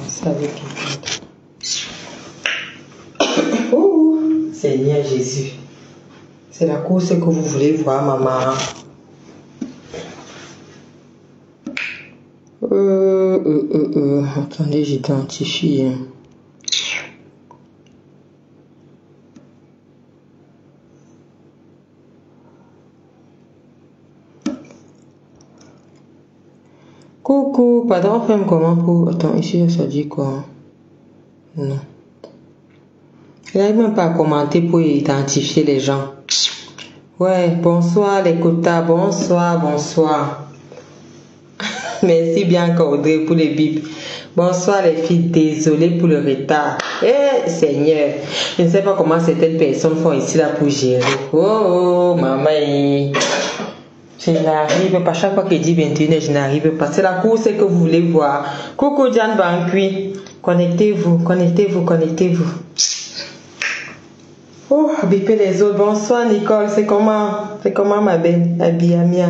Ça avec oh, Seigneur Jésus. C'est la course que vous voulez voir, maman. Attendez, j'identifie. Coucou, pardon, fais comment pour... Attends, ici, ça dit quoi? Non. Il n'arrive même pas à commenter pour identifier les gens. Ouais, bonsoir les quotas, bonsoir, bonsoir. Merci bien Audrey pour les bips. Bonsoir les filles, désolé pour le retard. Eh Seigneur, je ne sais pas comment certaines personnes font ici là pour gérer. Oh, maman, je n'arrive pas. Chaque fois qu'il dit 21h, je n'arrive pas. C'est la course que vous voulez voir. Coucou Diane Banqui. Connectez-vous, connectez-vous, connectez-vous. Oh, bipez les autres. Bonsoir Nicole, c'est comment ma belle Abiamia?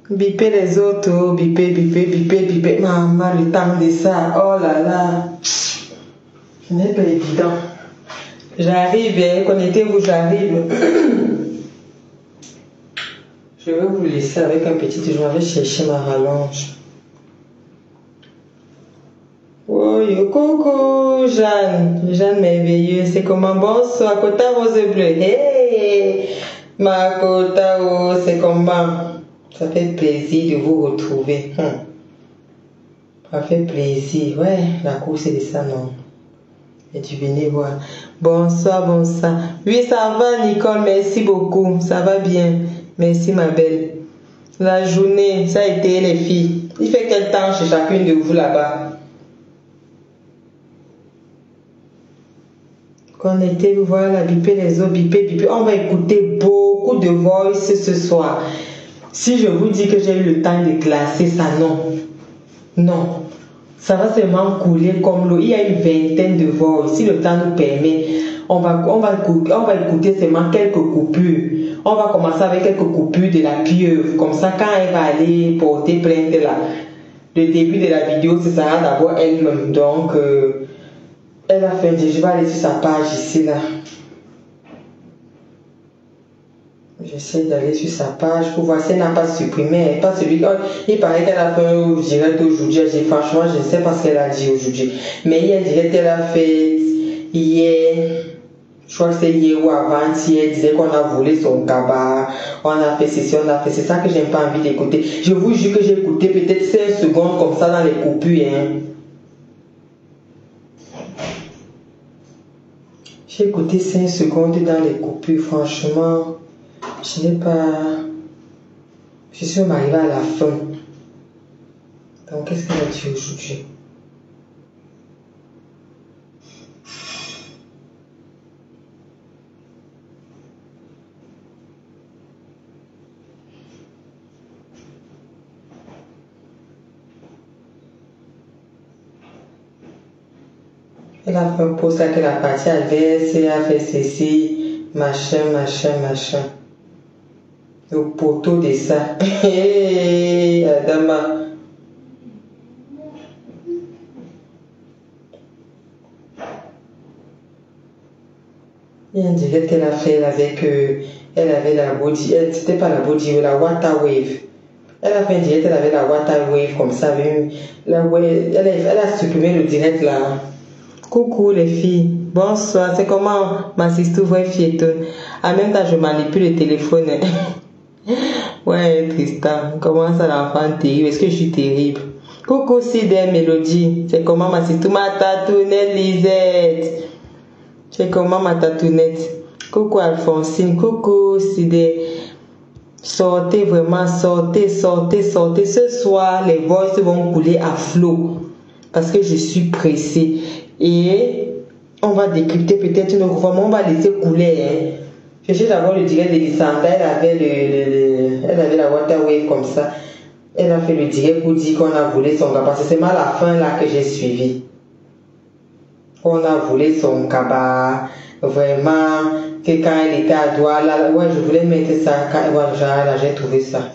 Bipez les autres, oh, bipez. Maman, le temps de ça, oh là là. Ce n'est pas évident. J'arrive, hein. Connectez-vous, j'arrive. Je vais vous laisser avec un petit jour. Je vais chercher ma rallonge. Oh, yo, coucou, Jeanne merveilleuse, c'est comment? Bonsoir, Kota Rose Bleue. Hey, ma Kota, oh, c'est comment? Ça fait plaisir de vous retrouver. Ça fait plaisir. Ouais, la course c'est de ça, non? Et tu venais voir. Bonsoir. Oui, ça va, Nicole, merci beaucoup. Ça va bien. Merci, ma belle. La journée, ça a été les filles. Il fait quel temps chez chacune de vous là-bas? Connectez-vous, voilà, bipez les autres, bipez. On va écouter beaucoup de voice ce soir. Si je vous dis que j'ai eu le temps de classer ça, non. Ça va seulement couler comme l'eau. Il y a une vingtaine de voice. Si le temps nous permet, on va écouter seulement quelques coupures. On va commencer avec quelques coupures de la pieuvre. Comme ça, quand elle va aller porter plainte là, le début de la vidéo, ce sera d'abord elle-même. Donc, elle a fait, je vais aller sur sa page ici là. J'essaie d'aller sur sa page pour voir si elle n'a pas supprimé. Pas celui il paraît qu'elle a fait un direct aujourd'hui. Franchement, je ne sais pas ce qu'elle a dit aujourd'hui. Mais hier, direct, elle a fait hier. Je crois que c'est hier ou avant-hier. Elle disait qu'on a volé son cabas. On a fait ceci, on a fait. C'est ça que j'ai pas envie d'écouter. Je vous jure que j'ai écouté peut-être 5 secondes comme ça dans les coupures. J'ai écouté 5 secondes dans les coupures. Franchement, je n'ai pas... Je suis arrivée à la fin. Donc, qu'est-ce qu'elle a dit aujourd'hui? Elle a fait un post là que la partie adverse, elle a fait ceci, machin. Le poteau de ça. Hé, Adama. Il y a un direct qu'elle a fait avec, elle avait la body, c'était pas la body, la water wave. Elle a fait un direct, elle avait la water wave comme ça, elle a supprimé le direct là. Coucou les filles, bonsoir, c'est comment ma sister voit fiétonne. En même temps, je manipule le téléphone. Ouais, Tristan, comment ça l'enfant terrible? Est-ce que je suis terrible? Coucou Sidé Mélodie, c'est comment ma sister? Ma tatounette Lisette, c'est comment ma tatounette? Coucou Alphonsine, coucou Sidé. Sortez vraiment, sortez. Ce soir, les voices vont couler à flot parce que je suis pressée. Et on va décrypter peut-être une fois, mais on va laisser couler. Je cherche d'abord le direct de Lissandra, elle avait la water wave comme ça. Elle a fait le direct pour dire qu'on a volé son cabas. C'est seulement la fin là que j'ai suivi. On a volé son cabas. Vraiment, que quand elle était à Douala, ouais, je voulais mettre ça. Voilà, là, j'ai trouvé ça.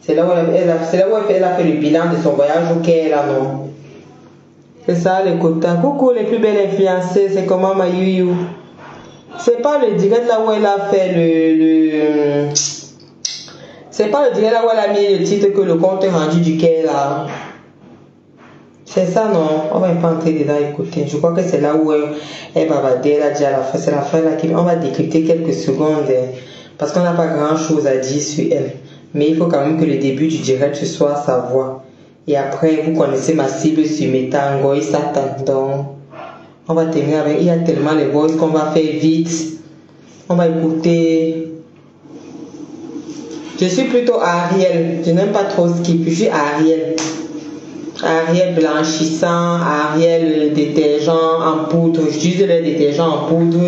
C'est là où elle a fait le bilan de son voyage au Caire, là, non? C'est ça, les quotas. Coucou, les plus belles influenceuses, c'est comment ma Youyou? C'est pas le direct là où elle a fait c'est pas le direct là où elle a mis le titre que le compte rendu du Caire, là. C'est ça, non? On va pas entrer dedans, écouter. Je crois que c'est là où elle va bader, elle a dit à la fin. C'est la fin là on va décrypter quelques secondes, parce qu'on n'a pas grand chose à dire sur elle. Mais il faut quand même que le début du direct ce soit sa voix. Et après, vous connaissez ma cible sur Metango et Satan. Donc, on va terminer avec. Il y a tellement les voix qu'on va faire vite. On va écouter. Je suis plutôt Ariel. Je n'aime pas trop Skip. Je suis Ariel. Ariel blanchissant, Ariel détergent en poudre. J'utilise le détergent en poudre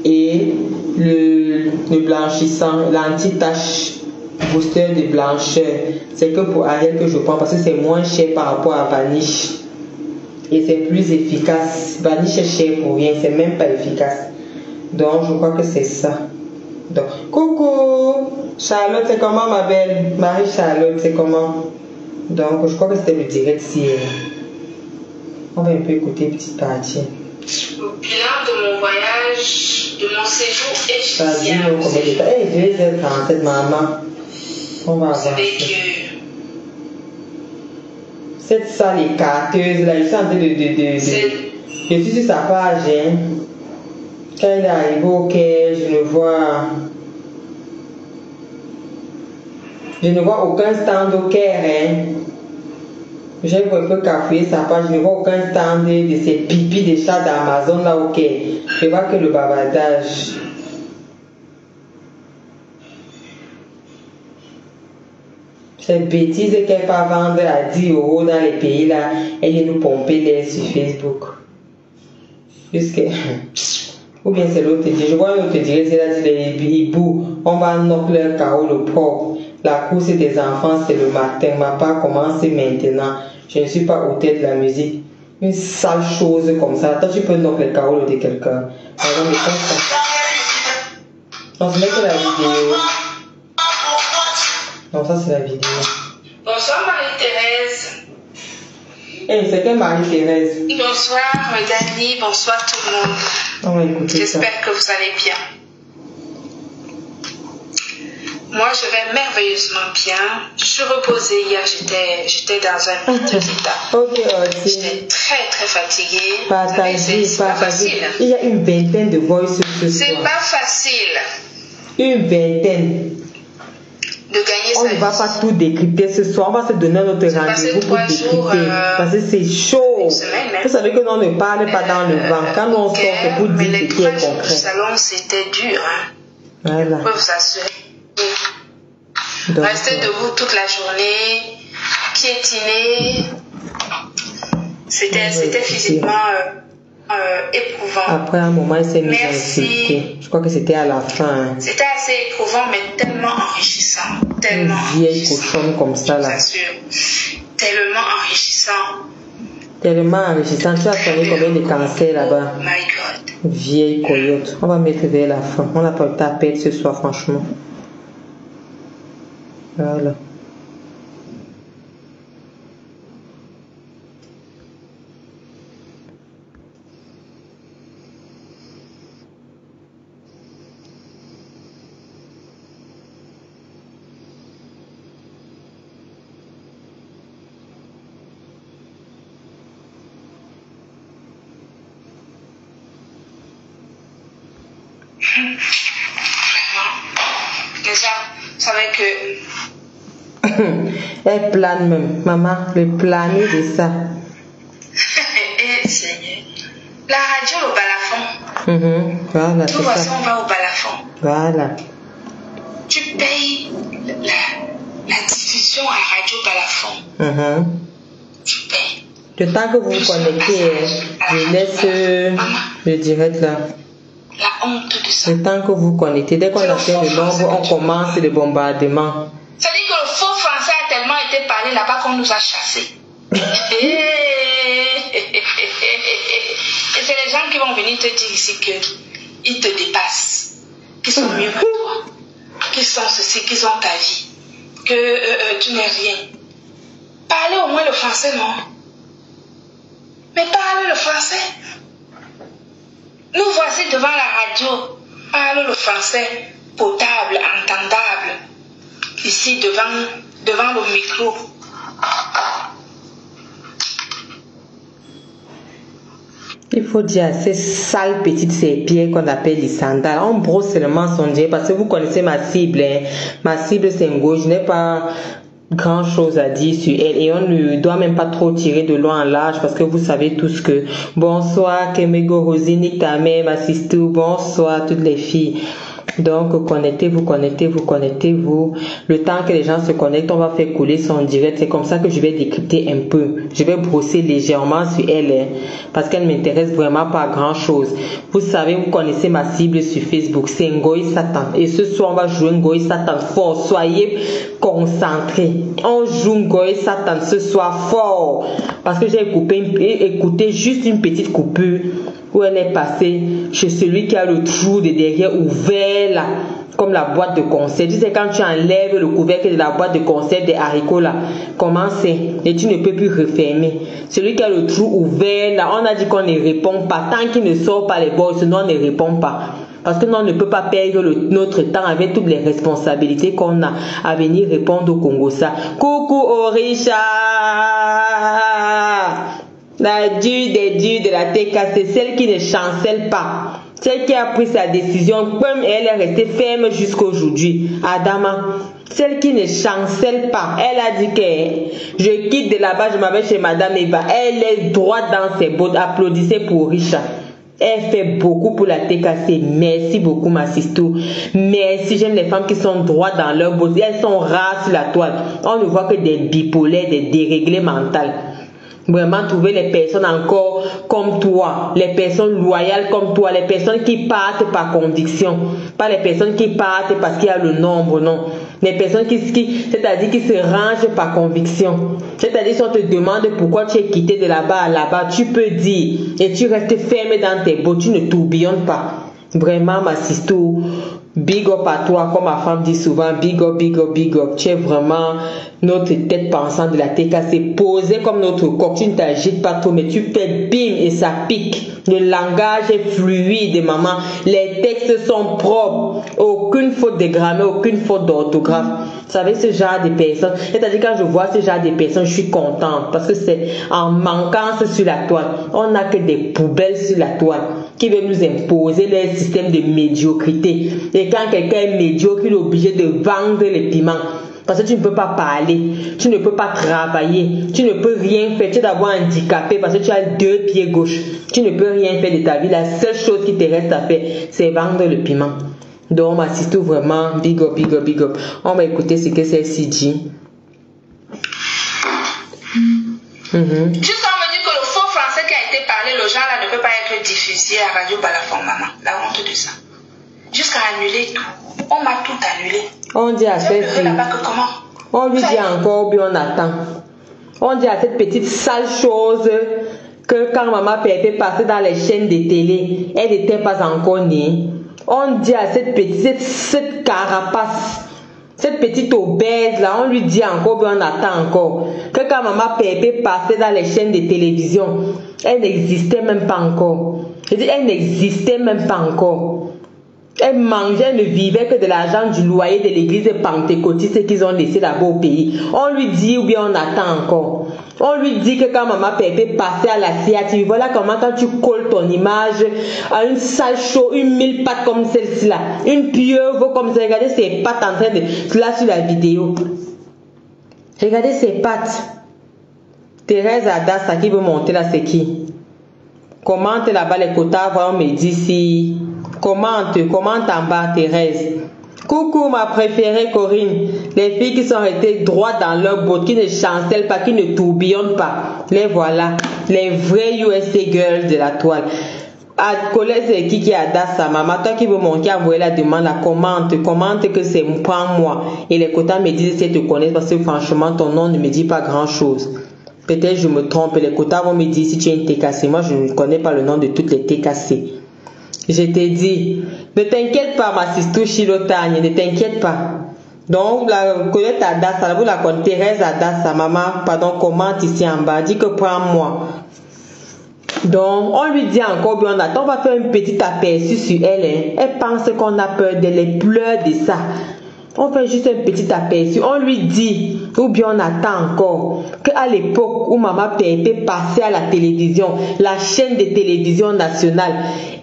et le blanchissant, l'anti-tache booster de blancheur. C'est que pour Ariel que je prends parce que c'est moins cher par rapport à Vanish. Et c'est plus efficace. Vanish est cher pour rien, c'est même pas efficace. Donc je crois que c'est ça. Donc, coucou Charlotte, c'est comment ma belle? Marie-Charlotte, c'est comment? Donc je crois que c'était le direct si on va un peu écouter une petite partie. Au bilan de mon voyage, de mon séjour égyptien. Hey, 2h47 maman. On va voir. Cette salle écarteuse là, je suis en train je suis sur sa page, hein. Quand il est arrivé au Caire, je ne vois aucun stand au Caire, hein. J'ai un peu cafouillé sa page, je ne vois aucun stand de ces pipis de chats d'Amazon là au Caire. Je vois que le bavardage. Ces bêtises qu'elle va vendre à 10 € dans les pays là, elle vient nous pomper l'air sur Facebook. Ou bien c'est l'autre dit, je vois l'autre dire, c'est là, les hiboux, on va knock leur carreau le propre. La course des enfants, c'est le matin. Ma part commence maintenant. Je ne suis pas au tête de la musique. Une sale chose comme ça. Attends, tu peux knock le carreau de quelqu'un. Non, ce n'est que la vidéo. Non, ça c'est la vidéo. Bonsoir Marie-Thérèse. C'est quelle Marie-Thérèse? Bonsoir Dani, bonsoir tout le monde. On va écouter. J'espère que vous allez bien. Moi, je vais merveilleusement bien. Je suis reposée hier, j'étais dans un piteux état. Ok, j'étais très fatiguée. C'est pas facile. Il y a une vingtaine de voices ce soir. C'est pas facile. Une vingtaine. De gagner on ne va pas tout décrypter ce soir. On va se donner notre rendez-vous pour décrypter. Parce que c'est chaud. Vous savez que l'on ne parle pas dans le vent. Quand on sort, c'est pour dire ce qui est concret. Le salon, c'était dur. Hein. Voilà. Je peux vous assurer. Rester debout toute la journée, piétiner, c'était physiquement éprouvant. Après un moment, il s'est mis à insulter. Je crois que c'était à la fin. C'était assez éprouvant, mais tellement enrichissant. Tellement une vieille cochonne comme ça là. Je vous assure. Tellement enrichissant. Tellement enrichissant. Tu as sonné combien de cancers là-bas? Oh my God. Vieille coyote. On va mettre vers la fin. On n'a pas le temps à perdre ce soir, franchement. Voilà. Déjà, vous savez que elle plane même, maman, le planer de ça. La radio au balafon. Voilà, tout voici, on va au balafon. Voilà. Tu payes la diffusion à radio balafon. Tu payes. Le temps que vous vous connectez, je laisse le direct là. La honte de ça. Le temps que vous vous connectez, dès qu'on atteint le nombre, on commence le bombardement. Ça dit que le faux français a tellement été parlé là-bas qu'on nous a chassés. Et c'est les gens qui vont venir te dire ici qu'ils te dépassent, qu'ils sont mieux que toi, qu'ils sont ceci, qu'ils ont ta vie. que tu n'es rien. Parlez au moins le français, non? Mais parle le français. Nous voici devant la radio. Parle le français potable, entendable. Ici, devant le micro. Il faut dire à ces sales petites serpillères qu'on appelle les sandales. On brosse seulement son dieu parce que vous connaissez ma cible. Hein. Ma cible, c'est un gauche. Je n'ai pas grand chose à dire sur elle et on ne doit même pas trop tirer de loin en large parce que vous savez tous que bonsoir Kemego Rosini, ta mère, ma sister, bonsoir toutes les filles. Donc connectez-vous. Le temps que les gens se connectent, on va faire couler son direct. C'est comme ça que je vais décrypter un peu. Je vais brosser légèrement sur elle hein, parce qu'elle m'intéresse vraiment pas grand chose. Vous savez, vous connaissez ma cible sur Facebook, c'est Ngoï Satan. Et ce soir, on va jouer Ngoï Satan fort. Soyez concentrés. On joue Ngoï Satan ce soir fort parce que j'ai écouté juste une petite coupure où elle est passée chez celui qui a le trou de derrière ouvert là, comme la boîte de conserve. Tu sais, quand tu enlèves le couvercle de la boîte de conserve des haricots là, comment c'est? Et tu ne peux plus refermer. Celui qui a le trou ouvert là, on a dit qu'on ne répond pas. Tant qu'il ne sort pas les bords, sinon on ne répond pas. Parce que nous, on ne peut pas perdre notre temps avec toutes les responsabilités qu'on a à venir répondre au Congo. Ça. Coucou Orisha! La dure des durs de la TK, c'est celle qui ne chancelle pas. Celle qui a pris sa décision, comme elle est restée ferme jusqu'aujourd'hui. Adama, celle qui ne chancelle pas. Elle a dit que je quitte de là-bas, je m'en vais chez Madame Eva. Elle est droite dans ses bottes. Applaudissez pour Richard. Elle fait beaucoup pour la TKC. Merci beaucoup, ma sister. Merci. J'aime les femmes qui sont droites dans leur bottes. Elles sont rares sur la toile. On ne voit que des bipolaires, des déréglés mentales. Vraiment trouver les personnes encore comme toi, les personnes loyales comme toi, les personnes qui partent par conviction, pas les personnes qui partent parce qu'il y a le nombre, non. Les personnes c'est-à-dire qui se rangent par conviction. C'est-à-dire si on te demande pourquoi tu es quitté de là-bas à là-bas, tu peux dire et tu restes fermé dans tes bottes, tu ne tourbillonnes pas. Vraiment, ma sister, big up à toi, comme ma femme dit souvent, big up, big up, big up. Tu es vraiment notre tête pensante de la TKC, posée comme notre coq. Tu ne t'agites pas trop, mais tu fais bim et ça pique. Le langage est fluide, maman. Les textes sont propres. Aucune faute de grammaire, aucune faute d'orthographe. Vous savez, ce genre de personnes, c'est-à-dire quand je vois ce genre de personnes, je suis contente parce que c'est en manquance sur la toile. On n'a que des poubelles sur la toile qui veulent nous imposer leur système de médiocrité. Et quand quelqu'un est médiocre, il est obligé de vendre les piments. Parce que tu ne peux pas parler, tu ne peux pas travailler, tu ne peux rien faire. Tu es d'abord handicapé parce que tu as 2 pieds gauche. Tu ne peux rien faire de ta vie. La seule chose qui te reste à faire, c'est vendre le piment. Donc, ma sister, vraiment, big up, big up, big up. On va écouter ce que celle-ci dit. Juste on me dit que le faux français qui a été parlé, le genre là ne peut pas être diffusé à Radio Balafon, maman. La honte de ça. Jusqu'à annuler tout. On m'a tout annulé. On dit à celle-ci. On lui dit encore, bien on attend. On dit à cette petite sale chose que quand maman Pépé passait dans les chaînes de télé, elle n'était pas encore née. On dit à cette petite, cette carapace, cette petite obèse là, on lui dit encore, bien on attend encore. Que quand maman Pépé passait dans les chaînes de télévision, elle n'existait même pas encore. Je dis, elle n'existait même pas encore. Elle mangeait, elle ne vivait que de l'argent du loyer de l'église pentecôtiste qu'ils ont laissé là-bas au pays. On lui dit ou bien on attend encore. On lui dit que quand maman Pépé passait à la sciatique, voilà comment quand tu colles ton image à une sale chaude, une 1000 pattes comme celle-ci là, une pieuvre comme ça, regardez ses pattes en train de là sur la vidéo. Regardez ses pattes. Thérèse Adassa qui veut monter là, c'est qui? Commente là-bas les quotas, on me dit si... Commente en bas, Thérèse. Coucou ma préférée Corinne. Les filles qui sont restées droites dans leur botte, qui ne chancellent pas, qui ne tourbillonnent pas. Les voilà. Les vraies USA girls de la toile. À collègue, c'est qui a Adassa, maman. Toi qui veux monter, envoyer la demande, la commente que c'est prends-moi. Et les quotas me disent si tu te connais parce que franchement, ton nom ne me dit pas grand chose. Peut-être je me trompe. Les quotas vont me dire si tu es une TKC. Moi, je ne connais pas le nom de toutes les TKC. Je t'ai dit, ne t'inquiète pas, ma sister Chilotagne, ne t'inquiète pas. Donc, la Colette Adassa, vous la connaissez, Thérèse Adassa, maman, pardon, commente ici en bas, dit que prends-moi. Donc, on lui dit encore, bien, on va faire un petit aperçu sur elle. Hein. Elle pense qu'on a peur d'elle, elle pleure de ça. On fait juste un petit aperçu. On lui dit, ou bien on attend encore, qu'à l'époque où Maman Pépé passait à la télévision, la chaîne de télévision nationale,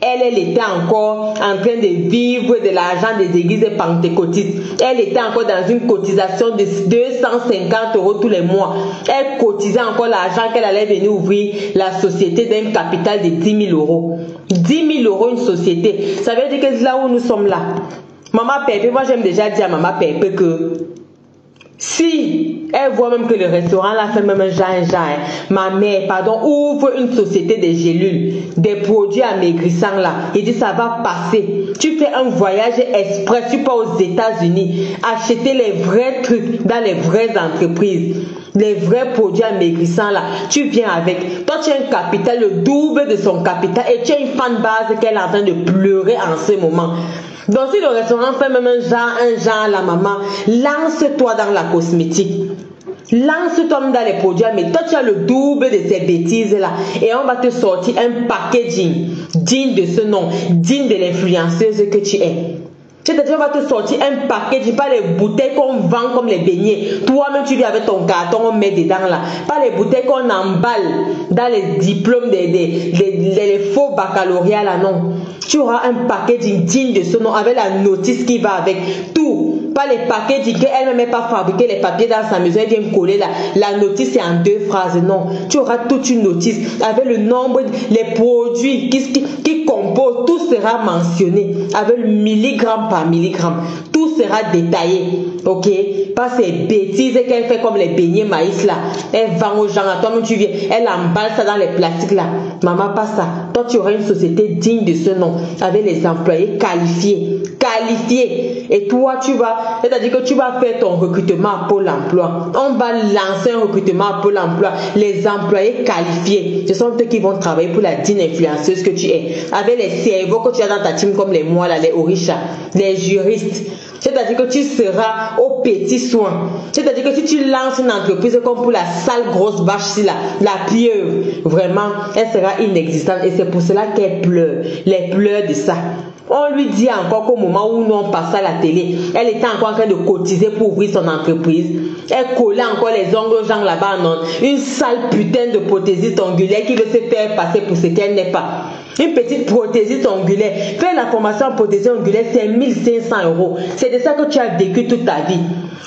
elle était encore en train de vivre de l'argent des églises pentecôtistes. Elle était encore dans une cotisation de 250 € tous les mois. Elle cotisait encore l'argent qu'elle allait venir ouvrir la société d'un capital de 10 000 €. 10 000 € une société. Ça veut dire que c'est là où nous sommes là. Maman Pépé, moi j'aime déjà dire à Maman Pépé que si elle voit même que le restaurant là fait même un genre, ma mère, pardon, ouvre une société de gélules, des produits amaigrissants là, il dit ça va passer. Tu fais un voyage express, tu pars aux États-Unis, acheter les vrais trucs dans les vraies entreprises. Les vrais produits amaigrissants là, tu viens avec. Toi tu as un capital, le double de son capital et tu as une fan base qu'elle est en train de pleurer en ce moment. Donc si le restaurant fait même un genre la maman, lance-toi dans la cosmétique. Lance-toi dans les produits, mais toi tu as le double de ces bêtises là et on va te sortir un packaging digne de ce nom, digne de l'influenceuse que tu es. C'est-à-dire, on va te sortir un paquet, pas les bouteilles qu'on vend comme les beignets. Toi-même, tu viens avec ton carton, on met dedans là. Pas les bouteilles qu'on emballe dans les diplômes des faux baccalauréats là, non. Tu auras un paquet digne de ce nom avec la notice qui va avec tout. Pas les paquets qu'elle-même n'est pas fabriqué les papiers dans sa maison, elle vient coller là. La notice est en 2 phrases, non. Tu auras toute une notice avec le nombre, les produits qui composent, tout sera mentionné avec le milligramme par milligramme. Tout sera détaillé, ok? Pas ces bêtises qu'elle fait comme les beignets maïs là. Elle vend aux gens, toi-même tu viens, elle emballe ça dans les plastiques là. Maman, pas ça. Toi tu auras une société digne de ce nom, avec les employés qualifiés. Et toi tu vas, c'est-à-dire que tu vas faire ton recrutement à Pôle emploi. On va lancer un recrutement à Pôle emploi. Les employés qualifiés, ce sont eux qui vont travailler pour la digne influenceuse que tu es. Avec les cerveaux que tu as dans ta team comme les moi là, les orichas, les juristes. C'est-à-dire que tu seras au petit soin. C'est-à-dire que si tu lances une entreprise comme pour la sale grosse vache là, la pieuvre, vraiment, elle sera inexistante. Et c'est pour cela qu'elle pleure. Les pleurs de ça. On lui dit encore qu'au moment où nous on passait à la télé, elle était encore en train de cotiser pour ouvrir son entreprise. Elle collait encore les ongles aux gens là-bas, non. Une sale putain de prothésiste ongulaire qui veut se faire passer pour ce qu'elle n'est pas. Une petite prothésiste ongulaire. Faire la formation en prothésiste ongulaire, c'est 1500 €. C'est de ça que tu as vécu toute ta vie.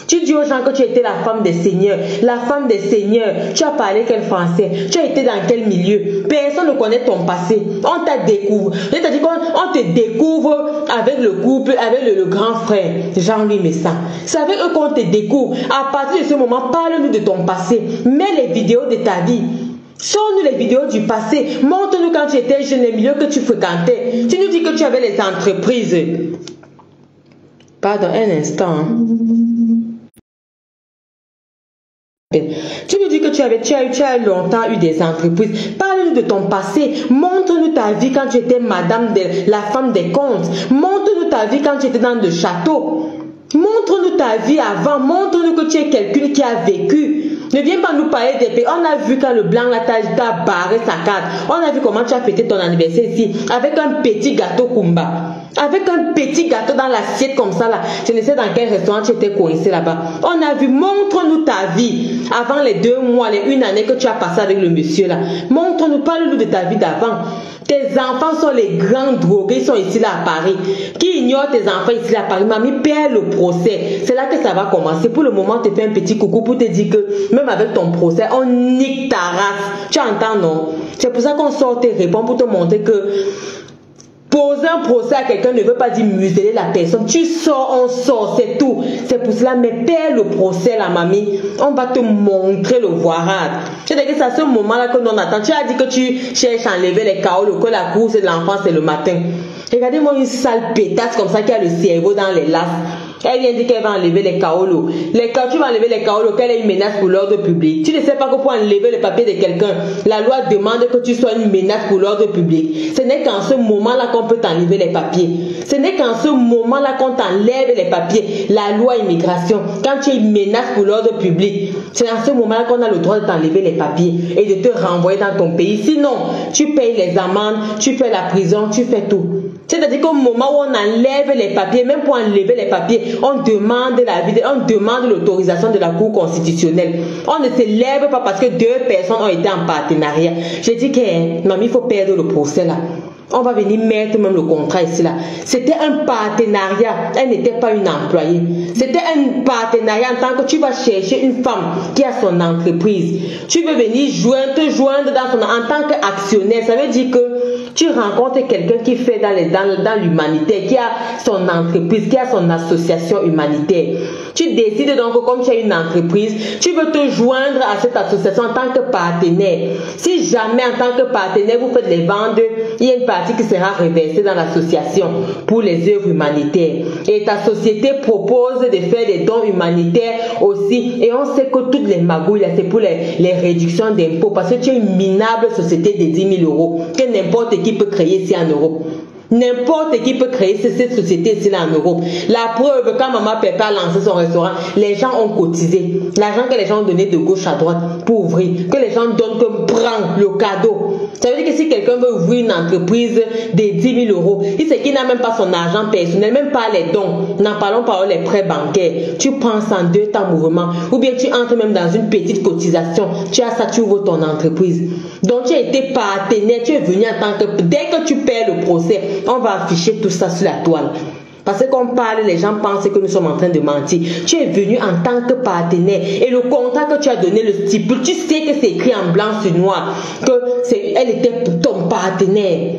Tu dis aux gens que tu étais la femme des seigneurs. La femme des seigneurs. Tu as parlé quel français? Tu as été dans quel milieu? Personne ne connaît ton passé. On t'a découvert. C'est-à-dire qu'on te découvre avec le couple, avec le grand frère, Jean-Louis Messa. C'est avec eux qu'on te découvre. À partir de ce moment, parle-nous de ton passé. Mets les vidéos de ta vie. Sors-nous les vidéos du passé. Montre-nous quand tu étais jeune, les milieux que tu fréquentais. Tu nous dis que tu avais les entreprises. Pardon, un instant. Tu nous dis que tu as longtemps eu des entreprises. Parle-nous de ton passé. Montre-nous ta vie quand tu étais madame de la femme des comptes. Montre-nous ta vie quand tu étais dans le château. Montre-nous ta vie avant. Montre-nous que tu es quelqu'un qui a vécu. Ne viens pas nous parler des pays. On a vu quand le blanc là t'a barré sa carte. On a vu comment tu as fêté ton anniversaire ici avec un petit gâteau Kumba. Avec un petit gâteau dans l'assiette comme ça là. Je ne sais dans quel restaurant tu étais coincé là-bas. On a vu, montre-nous ta vie avant les 2 mois, les 1 année que tu as passé avec le monsieur là. Montre-nous, parle-nous de ta vie d'avant. Tes enfants sont les grands drogués, ils sont ici là à Paris. Qui ignore tes enfants ici là à Paris? Mamie perd le procès. C'est là que ça va commencer. Pour le moment, tu fais un petit coucou pour te dire que même avec ton procès, on nique ta race. Tu entends, non? C'est pour ça qu'on sort tes réponses pour te montrer que poser un procès à quelqu'un ne veut pas dire museler la personne. Tu sors, on sort, c'est tout. C'est pour cela, mais perds le procès, la mamie. On va te montrer le voirade. C'est-à-dire que c'est à ce moment-là que l'on attend. Tu as dit que tu cherches à enlever les chaos, que la course de l'enfant, c'est le matin. Regardez-moi une sale pétasse comme ça qui a le cerveau dans les lasses. Elle vient dire qu'elle va enlever les kaolos. Quand tu vas enlever les kaolos, qu'elle est une menace pour l'ordre public. Tu ne sais pas que pour enlever le papier de quelqu'un, la loi demande que tu sois une menace pour l'ordre public. Ce n'est qu'en ce moment-là qu'on peut t'enlever les papiers. Ce n'est qu'en ce moment-là qu'on t'enlève les papiers. La loi immigration, quand tu es une menace pour l'ordre public, c'est en ce moment-là qu'on a le droit de t'enlever les papiers et de te renvoyer dans ton pays. Sinon, tu payes les amendes, tu fais la prison, tu fais tout. C'est-à-dire qu'au moment où on enlève les papiers, même pour enlever les papiers, on demande l'autorisation de la Cour constitutionnelle. On ne se lève pas parce que deux personnes ont été en partenariat. J'ai dit que, maman, il faut perdre le procès là. On va venir mettre même le contrat ici là. C'était un partenariat. Elle n'était pas une employée. C'était un partenariat en tant que tu vas chercher une femme qui a son entreprise. Tu veux venir te joindre en tant qu'actionnaire. Ça veut dire que tu rencontres quelqu'un qui fait dans l'humanitaire, qui a son entreprise, qui a son association humanitaire. Tu décides donc, comme tu as une entreprise, tu veux te joindre à cette association en tant que partenaire. Si jamais en tant que partenaire, vous faites les ventes, il y a une partie qui sera reversée dans l'association pour les œuvres humanitaires. Et ta société propose de faire des dons humanitaires aussi. Et on sait que toutes les magouilles, c'est pour les réductions d'impôts. Parce que tu es une minable société de 10 000 euros que n'importe qui peut créer ici en Europe. N'importe qui peut créer cette société ici en Europe. La preuve, quand Maman Pépé a lancé son restaurant, les gens ont cotisé. L'argent que les gens ont donné de gauche à droite pour ouvrir, que les gens donnent comme prend le cadeau. Ça veut dire que si quelqu'un veut ouvrir une entreprise de 10 000 euros, il sait qu'il n'a même pas son argent personnel, même pas les dons. N'en parlons pas les prêts bancaires. Tu penses en 2 temps mouvement, ou bien tu entres même dans une petite cotisation. Tu as ça, tu ouvres ton entreprise. Donc tu as été partenaire, tu es venu en tant que... Dès que tu perds le procès, on va afficher tout ça sur la toile. Parce qu'on parle, les gens pensent que nous sommes en train de mentir. Tu es venu en tant que partenaire. Et le contrat que tu as donné, le stipule, tu sais que c'est écrit en blanc sur noir. Elle était ton partenaire.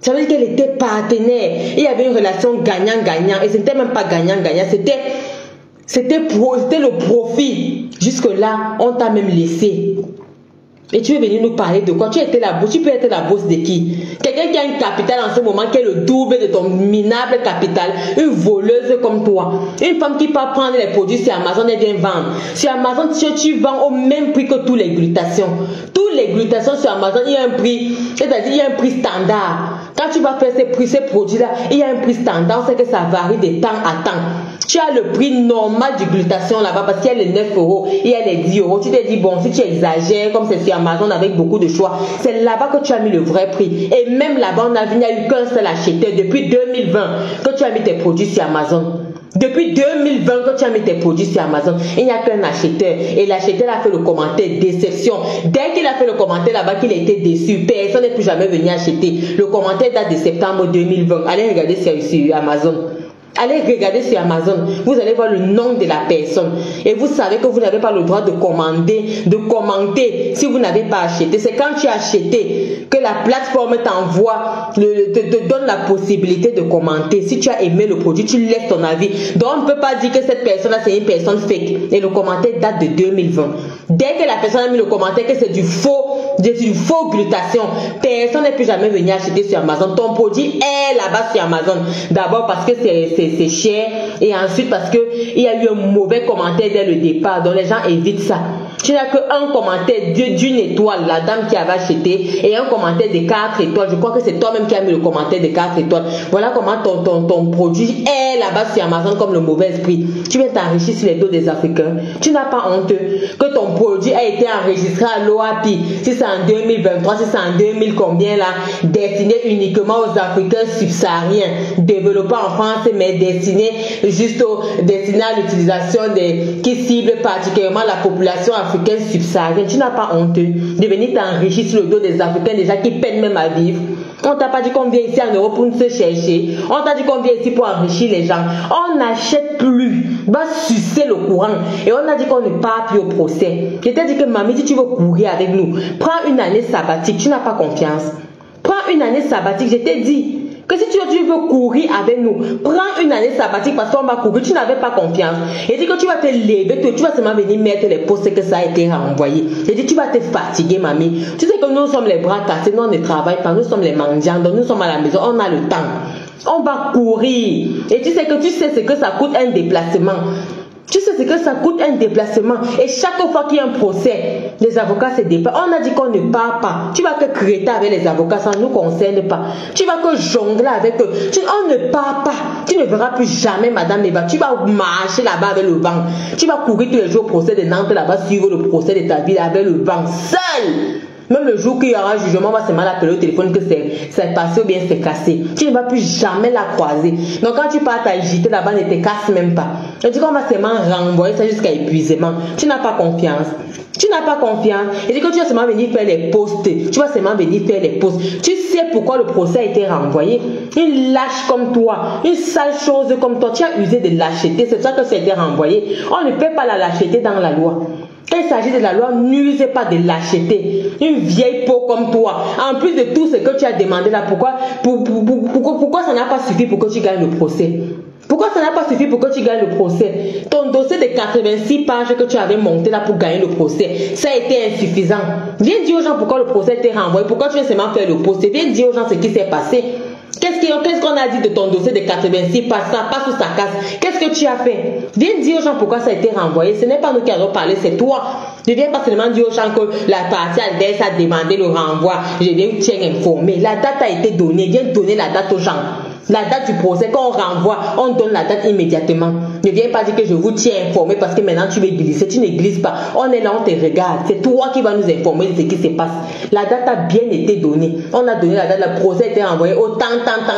Ça veut dire qu'elle était partenaire. Il y avait une relation gagnant-gagnant. Et ce n'était même pas gagnant-gagnant. C'était le profit. Jusque-là, on t'a même laissé. Et tu es venu nous parler de quoi? Tu peux être la bourse de qui? Quelqu'un qui a une capitale en ce moment qui est le double de ton minable capital. Une voleuse comme toi. Une femme qui peut prendre les produits sur Amazon et bien vendre. Sur Amazon, tu vends au même prix que tous les glutations. Tous les glutations sur Amazon, il y a un prix. C'est-à-dire, il y a un prix standard. Quand tu vas faire ces produits-là, il y a un prix standard. C'est que ça varie de temps à temps. Tu as le prix normal du glutation là-bas parce qu'il y a les 9 euros, il y a les 10 euros. Tu te dis, bon, si tu exagères, comme c'est sur Amazon avec beaucoup de choix, c'est là-bas que tu as mis le vrai prix. Et même là-bas, il n'y a eu qu'un seul acheteur depuis 2020 que tu as mis tes produits sur Amazon. Depuis 2020 que tu as mis tes produits sur Amazon, il n'y a qu'un acheteur. Et l'acheteur a fait le commentaire déception. Dès qu'il a fait le commentaire là-bas qu'il était déçu, personne n'est plus jamais venu acheter. Le commentaire date de septembre 2020. Allez regarder sur Amazon. Allez regarder sur Amazon, vous allez voir le nom de la personne et vous savez que vous n'avez pas le droit de commenter si vous n'avez pas acheté. C'est quand tu as acheté que la plateforme te donne la possibilité de commenter. Si tu as aimé le produit, tu laisses ton avis. Donc on ne peut pas dire que cette personne-là c'est une personne fake et le commentaire date de 2020. Dès que la personne a mis le commentaire que c'est du faux glutation, personne n'est plus jamais venu acheter sur Amazon. Ton produit est là-bas sur Amazon. D'abord parce que c'est cher et ensuite parce que il y a eu un mauvais commentaire dès le départ. Donc les gens évitent ça. Tu n'as qu'un commentaire d'une étoile, la dame qui avait acheté, et un commentaire de 4 étoiles. Je crois que c'est toi-même qui as mis le commentaire de 4 étoiles. Voilà comment ton produit est là-bas sur Amazon comme le mauvais esprit. Tu viens t'enrichir sur les dos des Africains. Tu n'as pas honte que ton produit a été enregistré à l'OAPI. Si c'est en 2023, si c'est en 2000 combien là, destiné uniquement aux Africains subsahariens, développés en France, mais destiné à l'utilisation qui cible particulièrement la population africaine subsaharienne. Tu n'as pas honte de venir t'enrichir sur le dos des Africains déjà qui peinent même à vivre. On t'a pas dit qu'on vient ici en Europe pour nous se chercher. On t'a dit qu'on vient ici pour enrichir les gens. On n'achète plus. Va sucer le courant. Et on a dit qu'on ne part plus au procès. Je t'ai dit que mamie, si tu veux courir avec nous, prends une année sabbatique. Tu n'as pas confiance. Prends une année sabbatique. Je t'ai dit que si tu veux courir avec nous, prends une année sabbatique parce qu'on va courir. Tu n'avais pas confiance. Et dit que tu vas te lever, tu vas seulement venir mettre les postes que ça a été renvoyé. Et dit tu vas te fatiguer, mamie. Tu sais que nous sommes les bras cassés, nous on ne travaille pas, nous sommes les mendiants, donc nous sommes à la maison, on a le temps. On va courir. Et tu sais ce que ça coûte un déplacement. Tu sais ce que ça coûte un déplacement. Et chaque fois qu'il y a un procès, les avocats se déplacent. On a dit qu'on ne part pas. Tu vas que créter avec les avocats, ça ne nous concerne pas. Tu vas que jongler avec eux. On ne part pas. Tu ne verras plus jamais Madame Eva. Tu vas marcher là-bas avec le vent. Tu vas courir tous les jours au procès de Nantes là-bas, suivre le procès de ta vie avec le vent. Seul. Même le jour qu'il y aura un jugement, on va seulement l'appeler au téléphone que c'est passé ou bien c'est cassé. Tu ne vas plus jamais la croiser. Donc quand tu pars t'agiter là-bas, ne te casse même pas. Et tu dis qu'on va seulement renvoyer ça jusqu'à épuisement. Tu n'as pas confiance. Tu n'as pas confiance. Et quand tu vas seulement venir faire les postes, tu vas seulement venir faire les postes. Tu sais pourquoi le procès a été renvoyé. Une lâche comme toi, une sale chose comme toi, tu as usé de lâcheté. C'est ça que ça a été renvoyé. On ne fait pas la lâcheté dans la loi. Quand il s'agit de la loi, n'usez pas de lâcheté. Une vieille peau comme toi. En plus de tout ce que tu as demandé là, pourquoi ça n'a pas suffi pour que tu gagnes le procès? Pourquoi ça n'a pas suffi pour que tu gagnes le procès? Ton dossier de 86 pages que tu avais monté là pour gagner le procès, ça a été insuffisant. Viens dire aux gens pourquoi le procès t'est renvoyé, pourquoi tu viens seulement faire le procès. Viens dire aux gens ce qui s'est passé. Qu'est-ce qu'on a dit de ton dossier de 86 pages, ça passe ou ça casse? Qu'est-ce que tu as fait? Viens dire aux gens pourquoi ça a été renvoyé. Ce n'est pas nous qui allons parler, c'est toi. Ne viens pas seulement dire aux gens que la partie adverse a demandé le renvoi. Je viens tiens informer. La date a été donnée. Viens donner la date aux gens. La date du procès, quand on renvoie, on donne la date immédiatement. Ne viens pas dire que je vous tiens informé parce que maintenant tu veux glisser. Tu ne glisses pas. On est là, on te regarde. C'est toi qui vas nous informer de ce qui se passe. La date a bien été donnée. On a donné la date, le procès a été renvoyé au temps.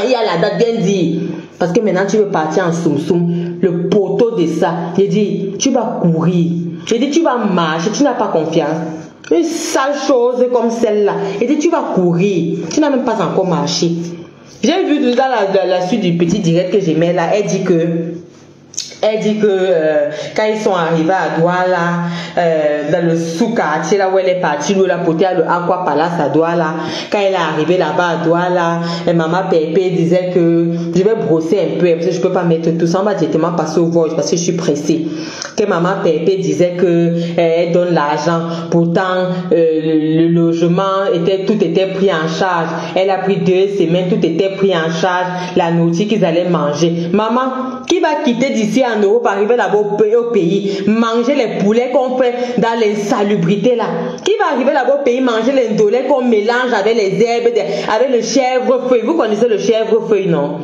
Il y a la date bien dit. Parce que maintenant tu veux partir en soum-soum. Le poteau de ça. J'ai dit, tu vas courir. J'ai dit, tu vas marcher. Tu n'as pas confiance. Une sale chose comme celle-là. J'ai dit, tu vas courir. Tu n'as même pas encore marché. J'ai vu dans la suite du petit direct que j'ai mis là, elle dit que quand ils sont arrivés à Douala, dans le sous-quartier là où elle est partie, où elle a porté à le Aqua Palace à Douala, quand elle est arrivée là-bas à Douala, maman Pépé disait que je vais brosser un peu, parce que je peux pas mettre tout ça, on va directement passer au voice parce que je suis pressée. Que maman Pépé disait que elle donne l'argent, pourtant le logement tout était pris en charge. Elle a pris 2 semaines, tout était pris en charge, la nourriture qu'ils allaient manger. Maman, qui va quitter d'ici en Europe, arriver là-bas au pays, manger les poulets qu'on fait dans l'insalubrité là? Qui va arriver là-bas au pays, manger les ndolés qu'on mélange avec les herbes, avec le chèvrefeuille? Vous connaissez le chèvrefeuille, non?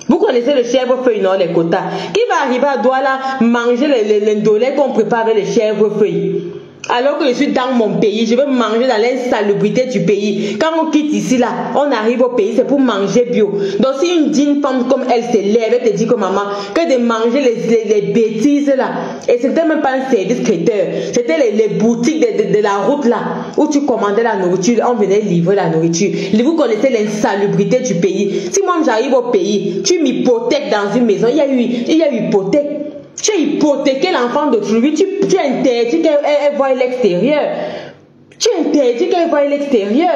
Vous connaissez le chèvrefeuille, non, les quotas? Qui va arriver à Douala manger les ndolés qu'on prépare avec les chèvrefeuilles? Alors que je suis dans mon pays, je veux manger dans l'insalubrité du pays. Quand on quitte ici là, on arrive au pays, c'est pour manger bio. Donc si une digne femme comme elle se lève, elle te dit que maman, que de manger les bêtises là, et c'était même pas un service traiteur, c'était les boutiques de la route là, où tu commandais la nourriture, on venait livrer la nourriture. Vous connaissez l'insalubrité du pays. Si moi j'arrive au pays, tu m'hypothèques dans une maison, il y a eu hypothèque. Tu as hypothéqué l'enfant d'autrui, tu interdis qu'elle voie l'extérieur. Tu interdis qu'elle voie l'extérieur.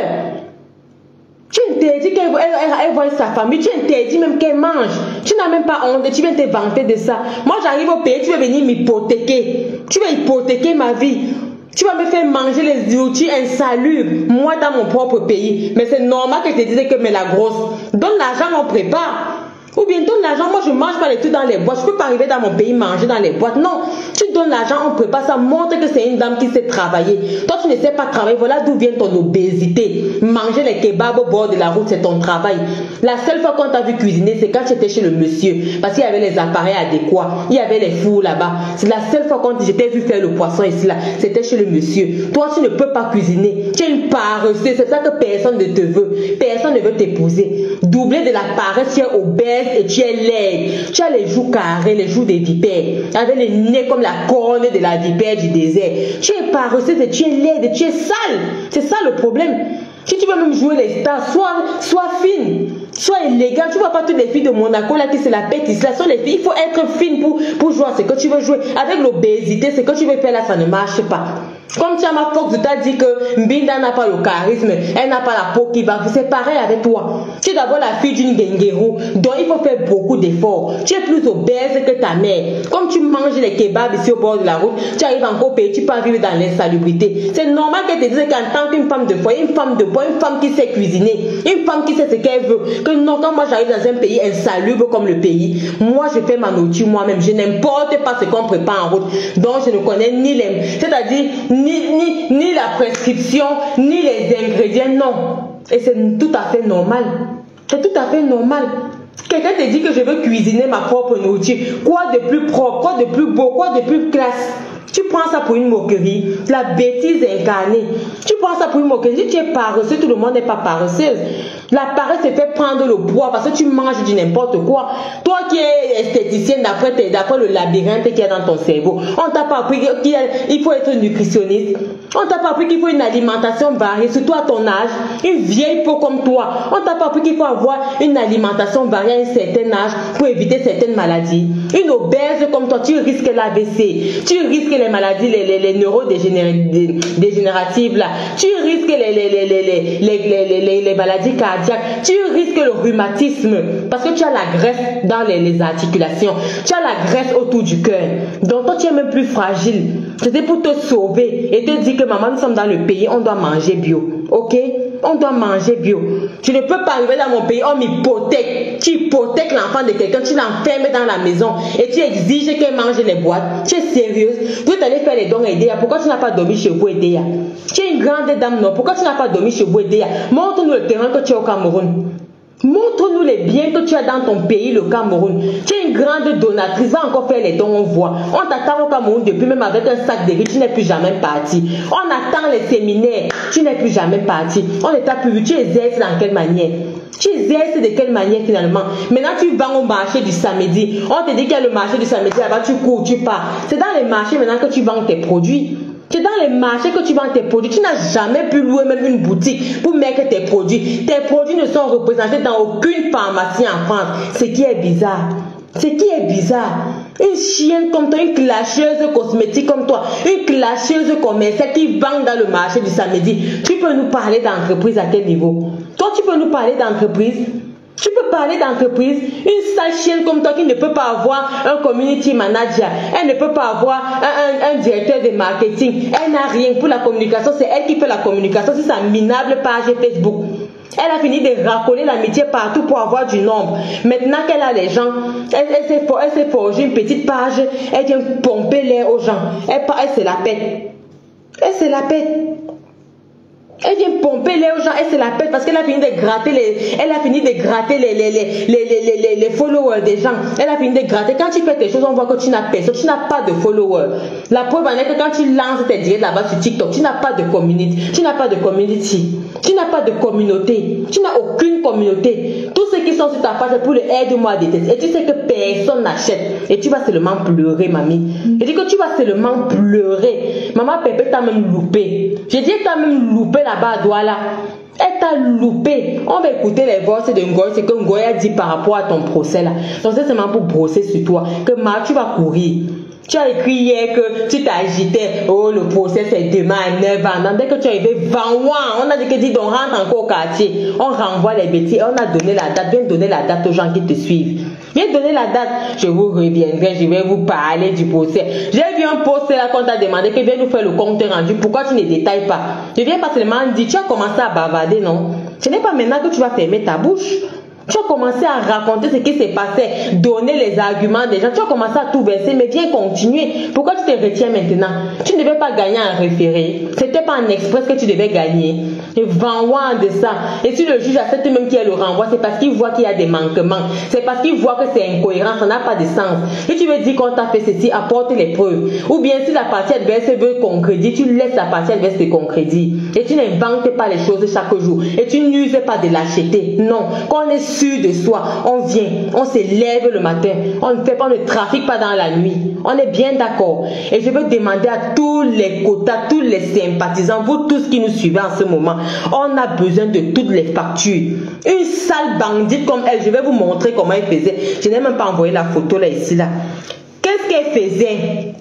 Tu interdis qu'elle voie sa famille. Tu interdis même qu'elle mange. Tu n'as même pas honte. Tu viens te vanter de ça. Moi, j'arrive au pays, tu veux venir m'hypothéquer. Tu vas hypothéquer ma vie. Tu vas me faire manger les outils insalubres, moi dans mon propre pays. Mais c'est normal que je te dise que mais la grosse, donne l'argent, on prépare. Ou bien donne l'argent, moi je mange pas les trucs dans les boîtes, je peux pas arriver dans mon pays manger dans les boîtes. Non, tu donnes l'argent, on prépare ça, montre que c'est une dame qui sait travailler. Toi tu ne sais pas travailler, voilà d'où vient ton obésité. Manger les kebabs au bord de la route, c'est ton travail. La seule fois qu'on t'a vu cuisiner, c'est quand tu étais chez le monsieur, parce qu'il y avait les appareils adéquats, il y avait les fours là-bas. C'est la seule fois quand je t'ai vu faire le poisson ici là, c'était chez le monsieur. Toi tu ne peux pas cuisiner, tu es une paresseuse, c'est ça que personne ne te veut. Personne ne veut t'épouser. Doublé de la paresse, tu es obèse et tu es laide. Tu as les joues carrées, les joues des vipères, avec le nez comme la corne de la vipère du désert. Tu es paresseuse et tu es laide et tu es sale. C'est ça le problème. Si tu veux même jouer les stars, sois fine, sois élégante. Tu vois pas toutes les filles de Monaco là qui se la pètent ici. Là sont les filles, il faut être fine pour jouer à ce que tu veux jouer. Avec l'obésité, ce que tu veux faire là, ça ne marche pas. Comme Chama Fox t'a dit que Mbinda n'a pas le charisme, elle n'a pas la peau qui va, c'est pareil avec toi. Tu es d'abord la fille d'une Genguérou, donc il faut faire beaucoup d'efforts. Tu es plus obèse que ta mère. Comme tu manges les kebabs ici au bord de la route, tu arrives encore pays, tu peux vivre dans l'insalubrité. C'est normal qu'elle te dise qu'en tant qu'une femme de foyer, une femme de bois, une femme qui sait cuisiner, une femme qui sait ce qu'elle veut, que non, quand moi j'arrive dans un pays insalubre comme le pays, moi je fais ma nourriture moi-même, je n'importe pas ce qu'on prépare en route, donc je ne connais ni les, c'est-à-dire ni la prescription, ni les ingrédients, non. Et c'est tout à fait normal. C'est tout à fait normal. Quelqu'un te dit que je veux cuisiner ma propre nourriture. Quoi de plus propre, quoi de plus beau, quoi de plus classe? Tu prends ça pour une moquerie, la bêtise incarnée. Tu prends ça pour une moquerie. Si tu es paresseux, tout le monde n'est pas paresseuse. La paresse te fait prendre le poids parce que tu manges du n'importe quoi. Toi qui es esthéticienne d'après le labyrinthe qu'il y a dans ton cerveau, on t'a pas appris qu'il faut être nutritionniste. On t'a pas appris qu'il faut une alimentation variée, surtout à ton âge. Une vieille peau comme toi, on t'a pas appris qu'il faut avoir une alimentation variée à un certain âge pour éviter certaines maladies. Une obèse comme toi, tu risques l'AVC, tu risques les maladies, les neurodégénératives là, tu risques les maladies cardiaques, tu risques le rhumatisme parce que tu as la graisse dans les articulations, tu as la graisse autour du cœur. Donc toi tu es même plus fragile. C'était pour te sauver et te dire que maman, nous sommes dans le pays, on doit manger bio. Ok? On doit manger bio. Tu ne peux pas arriver dans mon pays, on m'hypothèque. Tu hypothèques l'enfant de quelqu'un, tu l'enfermes dans la maison et tu exiges qu'elle mange les boîtes. Tu es sérieuse? Tu es allée faire les dons à Edea. Pourquoi tu n'as pas dormi chez vous, Edea? Tu es une grande dame, non? Pourquoi tu n'as pas dormi chez vous, Edea? Montre-nous le terrain que tu as au Cameroun. Montre-nous les biens que tu as dans ton pays, le Cameroun. Tu es une grande donatrice, va encore faire les dons, on voit. On t'attend au Cameroun depuis, même avec un sac de riz, tu n'es plus jamais parti. On attend les séminaires, tu n'es plus jamais parti. On ne t'a plus vu, tu exerces dans quelle manière? Tu exerces de quelle manière finalement? Maintenant tu vas au marché du samedi. On te dit qu'il y a le marché du samedi, là-bas tu cours, tu pars. C'est dans les marchés maintenant que tu vends tes produits. C'est dans les marchés que tu vends tes produits. Tu n'as jamais pu louer même une boutique pour mettre tes produits. Tes produits ne sont représentés dans aucune pharmacie en France. Ce qui est bizarre. Ce qui est bizarre. Une chienne comme toi, une clasheuse cosmétique comme toi, une clasheuse commerciale qui vend dans le marché du samedi. Tu peux nous parler d'entreprise à quel niveau? Toi, tu peux nous parler d'entreprise? Tu peux parler d'entreprise, une sale chienne comme toi qui ne peut pas avoir un community manager, elle ne peut pas avoir un directeur de marketing, elle n'a rien pour la communication, c'est elle qui fait la communication sur sa minable page Facebook. Elle a fini de racoler l'amitié partout pour avoir du nombre. Maintenant qu'elle a les gens, elle s'est forgée une petite page, elle vient pomper l'air aux gens. Elle se la pète. Elle se la pète. Elle vient pomper les gens, elle se la pète parce qu'elle a fini de gratter les followers des gens. Elle a fini de gratter. Quand tu fais tes choses, on voit que tu n'as personne, tu n'as pas de followers. La preuve en est que quand tu lances tes directs là-bas sur TikTok, tu n'as pas de community, tu n'as pas de community, tu n'as pas de communauté, tu n'as aucune communauté. Tous ceux qui sont sur ta page c'est pour le aide-moi à détester. Et tu sais que personne n'achète. Et tu vas seulement pleurer, mamie. Je dis que tu vas seulement pleurer. Maman Pépé t'a même loupé. Je dis t'as même loupé là-bas à Douala. Elle t'a loupé. On va écouter les voix de Ngoy, c'est que Ngoy a dit par rapport à ton procès là. Donc c'est seulement pour brosser sur toi. Que tu vas courir. Tu as écrit hier que tu t'agitais. Oh, le procès c'est demain à 9h. Dès que tu es arrivé, on a dit que dis donc rentre encore au quartier. On renvoie les bêtises. On a donné la date. Viens donner la date aux gens qui te suivent. Viens donner la date. Je vous reviendrai. Je vais vous parler du procès. J'ai vu un post là qu'on t'a demandé que viens nous faire le compte rendu. Pourquoi tu ne détailles pas? Je viens pas seulement dire. Tu as commencé à bavarder, non? Ce n'est pas maintenant que tu vas fermer ta bouche. Tu as commencé à raconter ce qui s'est passé, donner les arguments des gens. Tu as commencé à tout verser, mais viens continuer. Pourquoi tu te retiens maintenant? Tu ne devais pas gagner un référé. C'était pas en express que tu devais gagner. Et renvoie de ça. Et si le juge accepte même qu'il y a le renvoi, c'est parce qu'il voit qu'il y a des manquements. C'est parce qu'il voit que c'est incohérent, ça n'a pas de sens. Et tu veux dire qu'on t'a fait ceci, apporte les preuves. Ou bien si la partie adverse veut qu'on crédit, tu laisses la partie adverse te concrédit. Et tu n'inventes pas les choses chaque jour. Et tu n'uses pas de lâcheté. Non. Quand on est sûr de soi, on vient, on se lève le matin, on ne fait pas, on ne trafique pas dans la nuit. On est bien d'accord. Et je veux demander à tous les quotas, tous les sympathisants, vous tous qui nous suivez en ce moment, on a besoin de toutes les factures. Une sale bandite comme elle, je vais vous montrer comment elle faisait. Je n'ai même pas envoyé la photo là, ici, là. Qu'est-ce qu'elle faisait?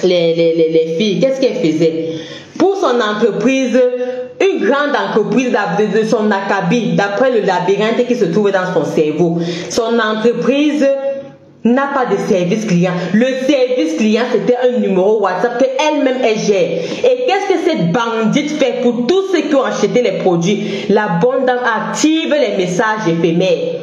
les filles, qu'est-ce qu'elle faisait? Pour son entreprise, une grande entreprise de son acabit, d'après le labyrinthe qui se trouve dans son cerveau, son entreprise n'a pas de service client. Le service client, c'était un numéro WhatsApp qu'elle-même elle gère. Et qu'est-ce que cette bandite fait pour tous ceux qui ont acheté les produits? La bonne dame active les messages éphémères.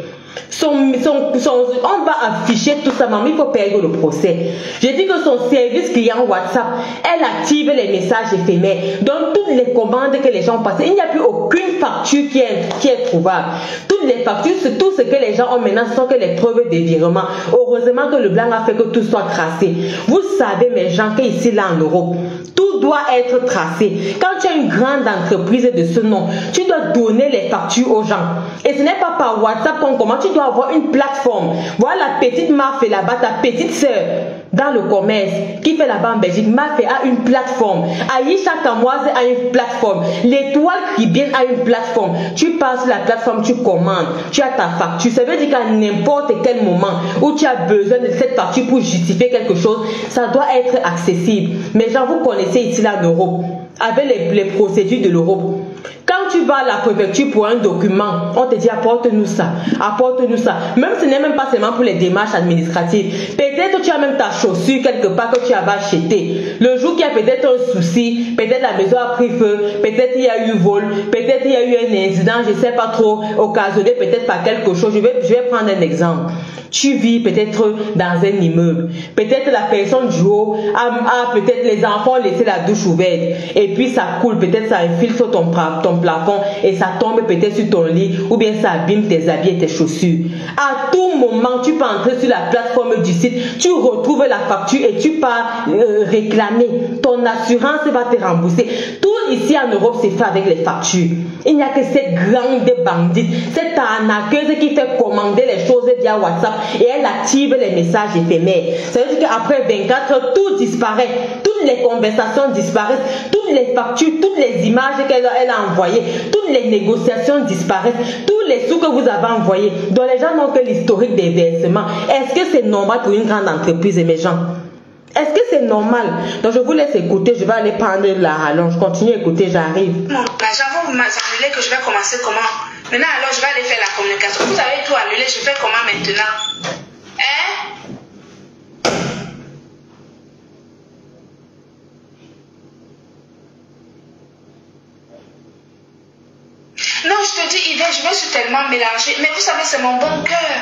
On va afficher tout ça, maman, il faut payer le procès. J'ai dit que son service client WhatsApp, elle active les messages éphémères. Donc toutes les commandes que les gens passent, il n'y a plus aucune facture qui est trouvable. Toutes les factures, tout ce que les gens ont maintenant, ce sont que les preuves de virement. Heureusement que le blanc a fait que tout soit tracé. Vous savez, mes gens, qu'ici, là en Europe, tout doit être tracé. Quand tu as une grande entreprise de ce nom, tu dois donner les factures aux gens. Et ce n'est pas par WhatsApp qu'on commande, tu dois avoir une plateforme. Voilà la petite Mafé là-bas, ta petite sœur dans le commerce qui fait là-bas en Belgique. Mafé a une plateforme. Aïcha Kamoise a une plateforme. L'Étoile Caribéenne a une plateforme. Tu passes sur la plateforme, tu commandes, tu as ta facture. Ça veut dire qu'à n'importe quel moment où tu as besoin de cette facture pour justifier quelque chose, ça doit être accessible. Mais genre, vous connaissez ici là en Europe, avec les procédures de l'Europe. Quand tu vas à la préfecture pour un document, on te dit apporte-nous ça, apporte-nous ça. Même ce n'est même pas seulement pour les démarches administratives. Peut-être tu as même ta chaussure quelque part que tu avais acheté. Le jour qu'il y a peut-être un souci, peut-être la maison a pris feu, peut-être il y a eu vol, peut-être il y a eu un incident, je ne sais pas trop, occasionné peut-être par quelque chose. Je vais prendre un exemple. Tu vis peut-être dans un immeuble. Peut-être la personne du haut a peut-être les enfants laissé la douche ouverte. Et puis ça coule, peut-être ça infile sur ton plafond et ça tombe peut-être sur ton lit ou bien ça abîme tes habits et tes chaussures. À tout moment, tu peux entrer sur la plateforme du site, tu retrouves la facture et tu pars réclamer. Ton assurance va te rembourser. Tout ici en Europe, c'est fait avec les factures. Il n'y a que cette grande bandite, cette arnaqueuse qui fait commander les choses via WhatsApp et elle active les messages éphémères. Ça veut dire qu'après 24 heures, tout disparaît. Toutes les conversations disparaissent. Toutes les factures, toutes les images qu'elle a envoyées, toutes les négociations disparaissent. Tous les sous que vous avez envoyés, dont les gens n'ont que l'historique des versements. Est-ce que c'est normal pour une grande entreprise, mes gens? Est-ce que c'est normal? Donc je vous laisse écouter, je vais aller prendre la rallonge. Je continue à écouter, j'arrive. Non, l'argent, vous m'annulez que je vais commencer comment? Maintenant, alors je vais aller faire la communication. Vous avez tout annulé, je fais comment maintenant? Hein? Non, je te dis, Yvette, je me suis tellement mélangée. Mais vous savez, c'est mon bon cœur.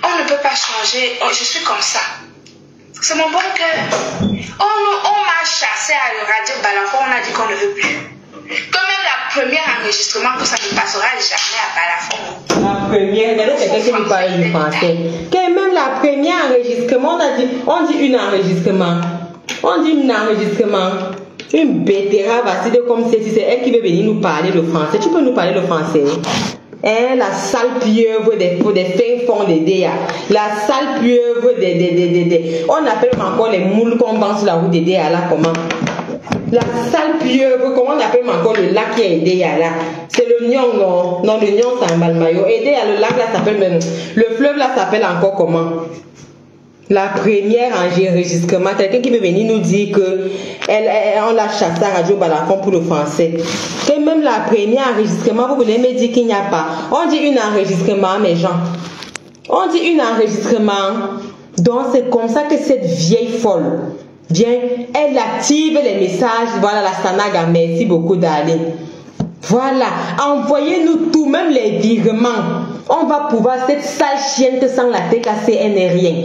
On ne peut pas changer. Oh, je suis comme ça. C'est mon bon cœur. On m'a chassé à la radio Balafon, on a dit qu'on ne veut plus. Quand même la première enregistrement que ça ne passera jamais à Balafon. La première, regardez quelqu'un qui nous parle du français. Quand même la première enregistrement, on dit une enregistrement. On dit une enregistrement. Une bétérave assise comme si c'est elle qui veut venir nous parler le français. Tu peux nous parler le français? Hein, la sale pieuvre des fins fonds des DA. La sale pieuvre des. On appelle encore les moules qu'on vend sur la route des DA là, comment? La sale pieuvre, comment on appelle encore le lac qui est DA là? C'est le Nyong, non? Non, le Nyong c'est un Balmayo. Et DA, le lac là s'appelle même. Le fleuve là s'appelle encore comment? La première enregistrement, quelqu'un qui veut venir nous dire que on l'a chassé à Radio Balafon pour le français. Que même la première enregistrement, vous voulez me dire qu'il n'y a pas. On dit une enregistrement, mes gens. On dit une enregistrement. Donc c'est comme ça que cette vieille folle vient, elle active les messages. Voilà la Sanaga, merci beaucoup d'aller. Voilà, envoyez-nous tout, même les virements. On va pouvoir, cette sale chienne que sans la tête cassée, elle n'est rien.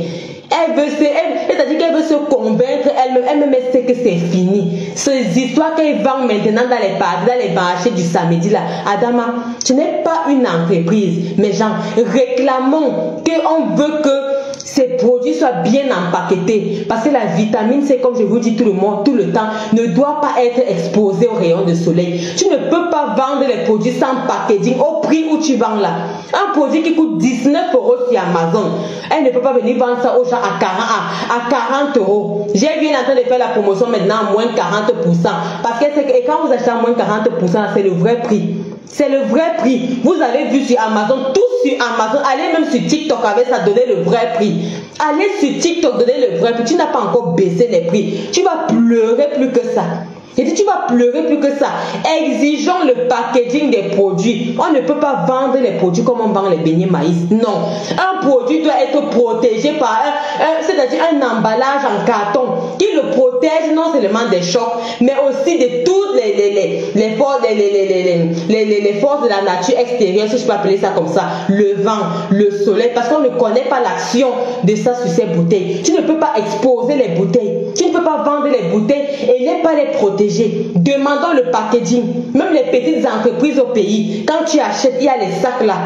C'est-à-dire qu'elle veut se convaincre elle-même sait que c'est fini. Ces histoires qu'elle vend maintenant dans les marchés du samedi là. Adama, tu n'es pas une entreprise, mais gens, réclamons qu'on veut que ces produits soient bien empaquetés. Parce que la vitamine C, comme je vous dis tout le temps, ne doit pas être exposée aux rayons de soleil. Tu ne peux pas vendre les produits sans packaging au prix où tu vends là. Un produit qui coûte 19 € sur Amazon, elle ne peut pas venir vendre ça aux gens à 40 €. J'ai vu en train de faire la promotion maintenant à moins 40%. Parce que et quand vous achetez à moins 40%, c'est le vrai prix. C'est le vrai prix. Vous avez vu sur Amazon, tout sur Amazon, allez même sur TikTok avec ça, donner le vrai prix. Allez sur TikTok, donner le vrai prix. Tu n'as pas encore baissé les prix. Tu vas pleurer plus que ça. J'ai dit, tu vas pleurer plus que ça. Exigeons le packaging des produits. On ne peut pas vendre les produits comme on vend les beignets maïs. Non. Un produit doit être protégé par c'est-à-dire un emballage en carton qui le protège non seulement des chocs, mais aussi de toutes les forces de la nature extérieure, si je peux appeler ça comme ça. Le vent, le soleil, parce qu'on ne connaît pas l'action de ça sur ces bouteilles. Tu ne peux pas exposer les bouteilles. Tu ne peux pas vendre les bouteilles et ne pas les protéger. Demandons le packaging. Même les petites entreprises au pays, quand tu achètes, il y a les sacs là.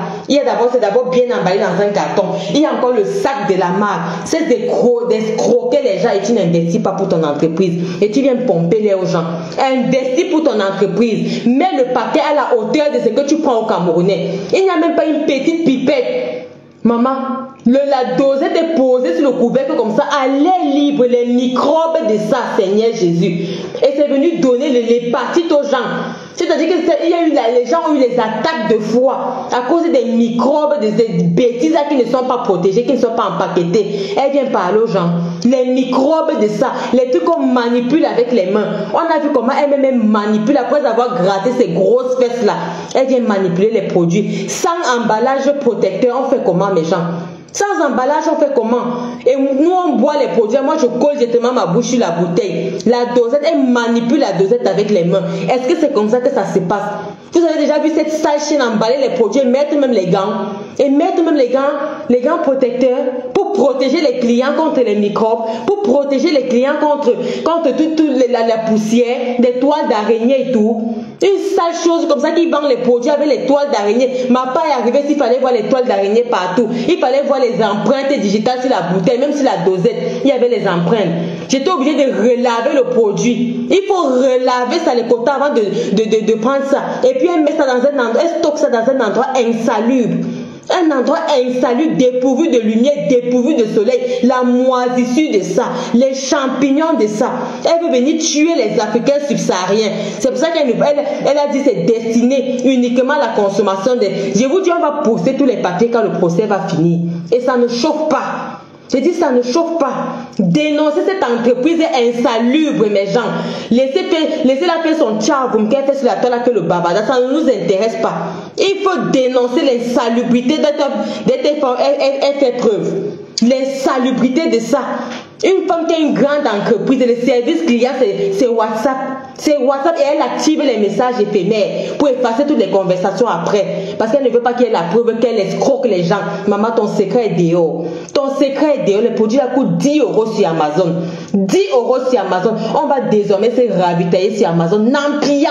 C'est d'abord bien emballé dans un carton. Il y a encore le sac de la marque. C'est d'escroquer les gens et tu n'investis pas pour ton entreprise. Et tu viens pomper les aux gens. Investis pour ton entreprise. Mets le paquet à la hauteur de ce que tu prends au Camerounais. Il n'y a même pas une petite pipette. Maman, la dosette est posée sur le couvercle comme ça, à l'air libre, les microbes de ça, Seigneur Jésus. Et c'est venu donner l'hépatite aux gens. C'est-à-dire que les gens ont eu les attaques de foie à cause des microbes, des bêtises qui ne sont pas protégées, qui ne sont pas empaquetées. Elle vient parler aux gens. Les microbes de ça, les trucs qu'on manipule avec les mains. On a vu comment elle-même manipule après avoir gratté ses grosses fesses-là. Elle vient manipuler les produits. Sans emballage protecteur, on fait comment, mes gens? Sans emballage, on fait comment? Et nous, on boit les produits. Moi, je colle directement ma bouche sur la bouteille. La dosette, elle manipule la dosette avec les mains. Est-ce que c'est comme ça que ça se passe? Vous avez déjà vu cette sale chaîne emballer les produits et mettre même les gants. Et mettre même les gants protecteurs pour protéger les clients contre les microbes, pour protéger les clients contre la poussière, des toiles d'araignée et tout. Une sale chose comme ça qui vend les produits avec les toiles d'araignée. Ma part est arrivée s'il fallait voir les toiles d'araignée partout. Il fallait voir les empreintes digitales sur la bouteille, même sur la dosette. Il y avait les empreintes. J'étais obligée de relaver le produit. Il faut relaver ça les côtés avant de prendre ça. Et puis elle met ça dans un endroit, elle stocke ça dans un endroit insalubre. Un endroit insalubre, dépourvu de lumière, dépourvu de soleil, la moisissure de ça, les champignons de ça. Elle veut venir tuer les Africains subsahariens. C'est pour ça qu'elle a dit c'est destiné uniquement à la consommation des... Je vous dis, on va pousser tous les papiers quand le procès va finir. Et ça ne chauffe pas. Je dis ça ne chauffe pas. Dénoncez cette entreprise insalubre, mes gens. Laissez-la faire son tchao, qu'elle fait sur la toile que le babada. Ça ne nous intéresse pas. Il faut dénoncer l'insalubrité elle fait preuve. L'insalubrité de ça. Une femme qui a une grande entreprise et le service client, c'est WhatsApp. C'est WhatsApp et elle active les messages éphémères pour effacer toutes les conversations après. Parce qu'elle ne veut pas qu'il y ait la preuve qu'elle escroque les gens. Maman, ton secret est dehors. Ton secret est dehors. Le produit coûte 10 € sur Amazon. 10 € sur Amazon. On va désormais se ravitailler sur Amazon. Nampian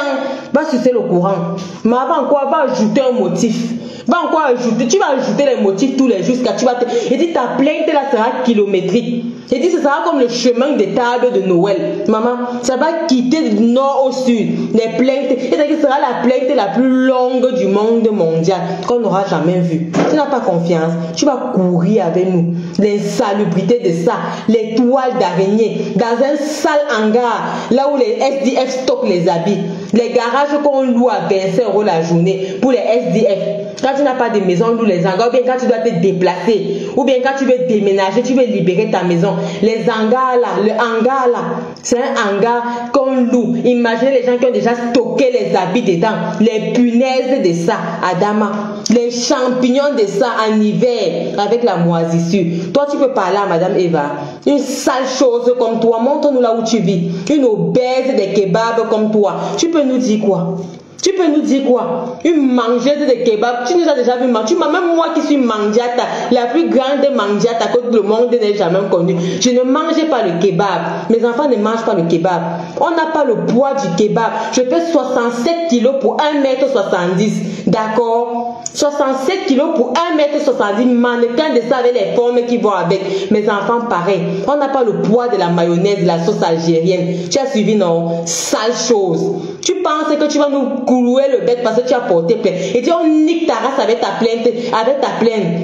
va sucer le courant. Maman, quoi, va ajouter un motif. Va encore ajouter. Tu vas ajouter les motifs tous les jours jusqu'à tu vas te... Et dit ta plainte là sera kilométrique. Et dit ce sera comme le chemin des tables de Noël. Maman, ça va quitter du nord au sud. Les plaintes. Et ce sera la plainte la plus longue du monde mondial qu'on n'aura jamais vue. Tu n'as pas confiance. Tu vas courir avec nous. L'insalubrité de ça. Les toiles d'araignée. Dans un sale hangar. Là où les SDF stockent les habits. Les garages qu'on loue à 25 € la journée pour les SDF. Quand tu n'as pas de maison, on loue les hangars. Ou bien quand tu dois te déplacer. Ou bien quand tu veux déménager, tu veux libérer ta maison. Les hangars là, le hangar là, c'est un hangar qu'on loue. Imaginez les gens qui ont déjà stocké les habits dedans. Les punaises de ça, Adama. Les champignons de ça en hiver avec la moisissure. Toi, tu peux parler à Madame Eva. Une sale chose comme toi, montre-nous là où tu vis. Une obèse des kebabs comme toi. Tu peux nous dire quoi? Tu peux nous dire quoi? Une mangeuse de kebab. Tu nous as déjà vu manger. Même moi qui suis mangiata, la plus grande mangiata que le monde n'ait jamais connue. Je ne mangeais pas le kebab. Mes enfants ne mangent pas le kebab. On n'a pas le poids du kebab. Je fais 67 kilos pour 1,70 m. D'accord? 67 kilos pour 1,70 m. Mannequin de ça avec les formes qui vont avec. Mes enfants, pareil. On n'a pas le poids de la mayonnaise, de la sauce algérienne. Tu as suivi, non? Sale chose. Tu penses que tu vas nous couler le bec parce que tu as porté plainte. Et tu on nique ta race avec ta plainte.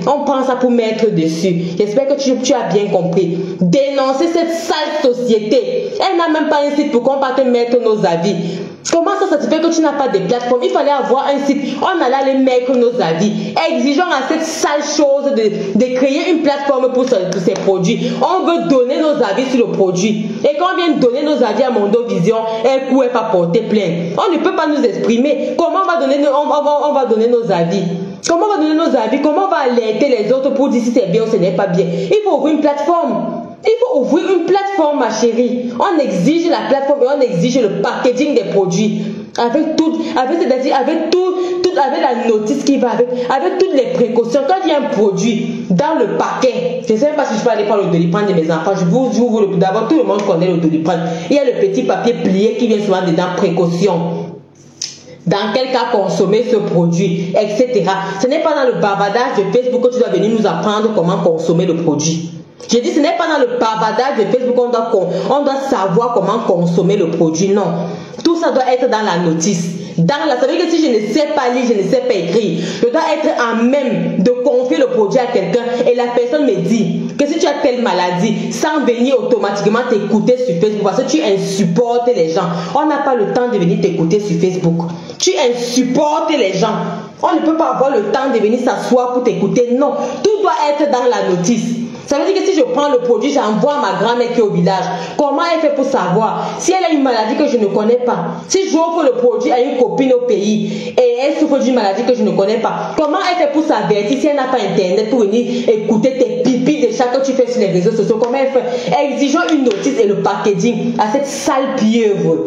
On prend ça pour mettre dessus. J'espère que tu as bien compris. Dénoncer cette sale société. Elle n'a même pas un site pour qu'on va te mettre nos avis. Comment ça se fait que tu n'as pas de plateforme? Il fallait avoir un site. On allait aller mettre nos avis. Exigeons à cette sale chose de créer une plateforme pour ces produits. On veut donner nos avis sur le produit. Et quand on vient donner nos avis à Mondovision, un coup est pas porté plainte. On ne peut pas nous exprimer. Comment on va donner nos avis? Comment on va donner nos avis? Comment on va alerter les autres pour dire si c'est bien ou ce n'est pas bien? Il faut ouvrir une plateforme. Il faut ouvrir une plateforme, ma chérie. On exige la plateforme et on exige le packaging des produits. Avec la notice qui va avec toutes les précautions. Quand il y a un produit dans le paquet, je ne sais même pas si je peux aller prendre le Doliprane de mes enfants. D'abord, tout le monde connaît le Doliprane. Il y a le petit papier plié qui vient souvent dedans, précaution. Dans quel cas consommer ce produit, etc. Ce n'est pas dans le bavardage de Facebook que tu dois venir nous apprendre comment consommer le produit. J'ai dit, ce n'est pas dans le bavardage de Facebook qu'on doit savoir comment consommer le produit. Non. Tout ça doit être dans la notice. Ça veut dire que si je ne sais pas lire, je ne sais pas écrire, je dois être à même de confier le produit à quelqu'un et la personne me dit que si tu as telle maladie, sans venir automatiquement t'écouter sur Facebook, parce que tu insupportes les gens. On n'a pas le temps de venir t'écouter sur Facebook. Tu insupportes les gens. On ne peut pas avoir le temps de venir s'asseoir pour t'écouter. Non, tout doit être dans la notice. Ça veut dire que si je prends le produit, j'envoie ma grand-mère qui est au village. Comment elle fait pour savoir si elle a une maladie que je ne connais pas? Si j'offre le produit à une copine au pays et elle souffre d'une maladie que je ne connais pas, comment elle fait pour s'avertir si elle n'a pas internet pour venir écouter tes pipis de chaque que tu fais sur les réseaux sociaux? Comment elle fait? Exigeons une notice et le packaging à cette sale pieuvre,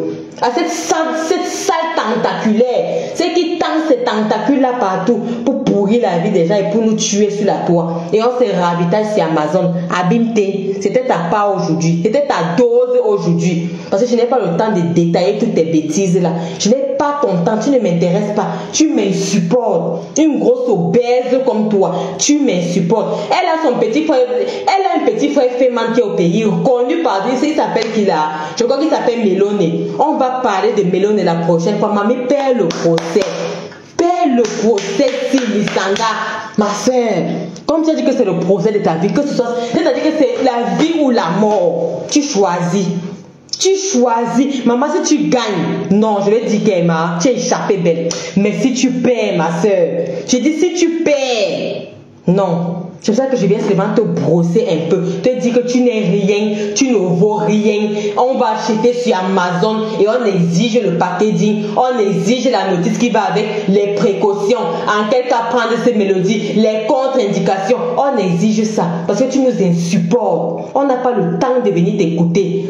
à cette salle tentaculaire, c'est qui tend ces tentacules-là partout pour pourrir la vie des gens et pour nous tuer sur la toit. Et on se ravitaille sur Amazon. Abimte, c'était ta part aujourd'hui, c'était ta dose aujourd'hui. Parce que je n'ai pas le temps de détailler toutes tes bêtises-là. Je n'ai pas ton temps, tu ne m'intéresses pas. Tu m'insupportes. Une grosse obèse comme toi, tu m'insupportes. Elle a son petit frère, elle a un petit frère féminin qui est au pays, connu par lui, il s'appelle qui là? Je crois qu'il s'appelle Mélone. On va parler de Mélone la prochaine fois. Mamie, perd le procès. Perd le procès, Silisanga. Ma soeur, comme tu as dit que c'est le procès de ta vie, que ce soit, c'est-à-dire que c'est la vie ou la mort. Tu choisis. Tu choisis. Maman, si tu gagnes, non, je vais dire qu'Emma, tu es échappé belle. Mais si tu perds, ma soeur, je dis si tu perds, non. C'est pour ça que je viens seulement te brosser un peu, te dire que tu n'es rien, tu ne vaux rien. On va acheter sur Amazon et on exige le packaging, on exige la notice qui va avec les précautions. En quel cas prendre ces mélodies, les contre-indications, on exige ça parce que tu nous insupportes. On n'a pas le temps de venir t'écouter.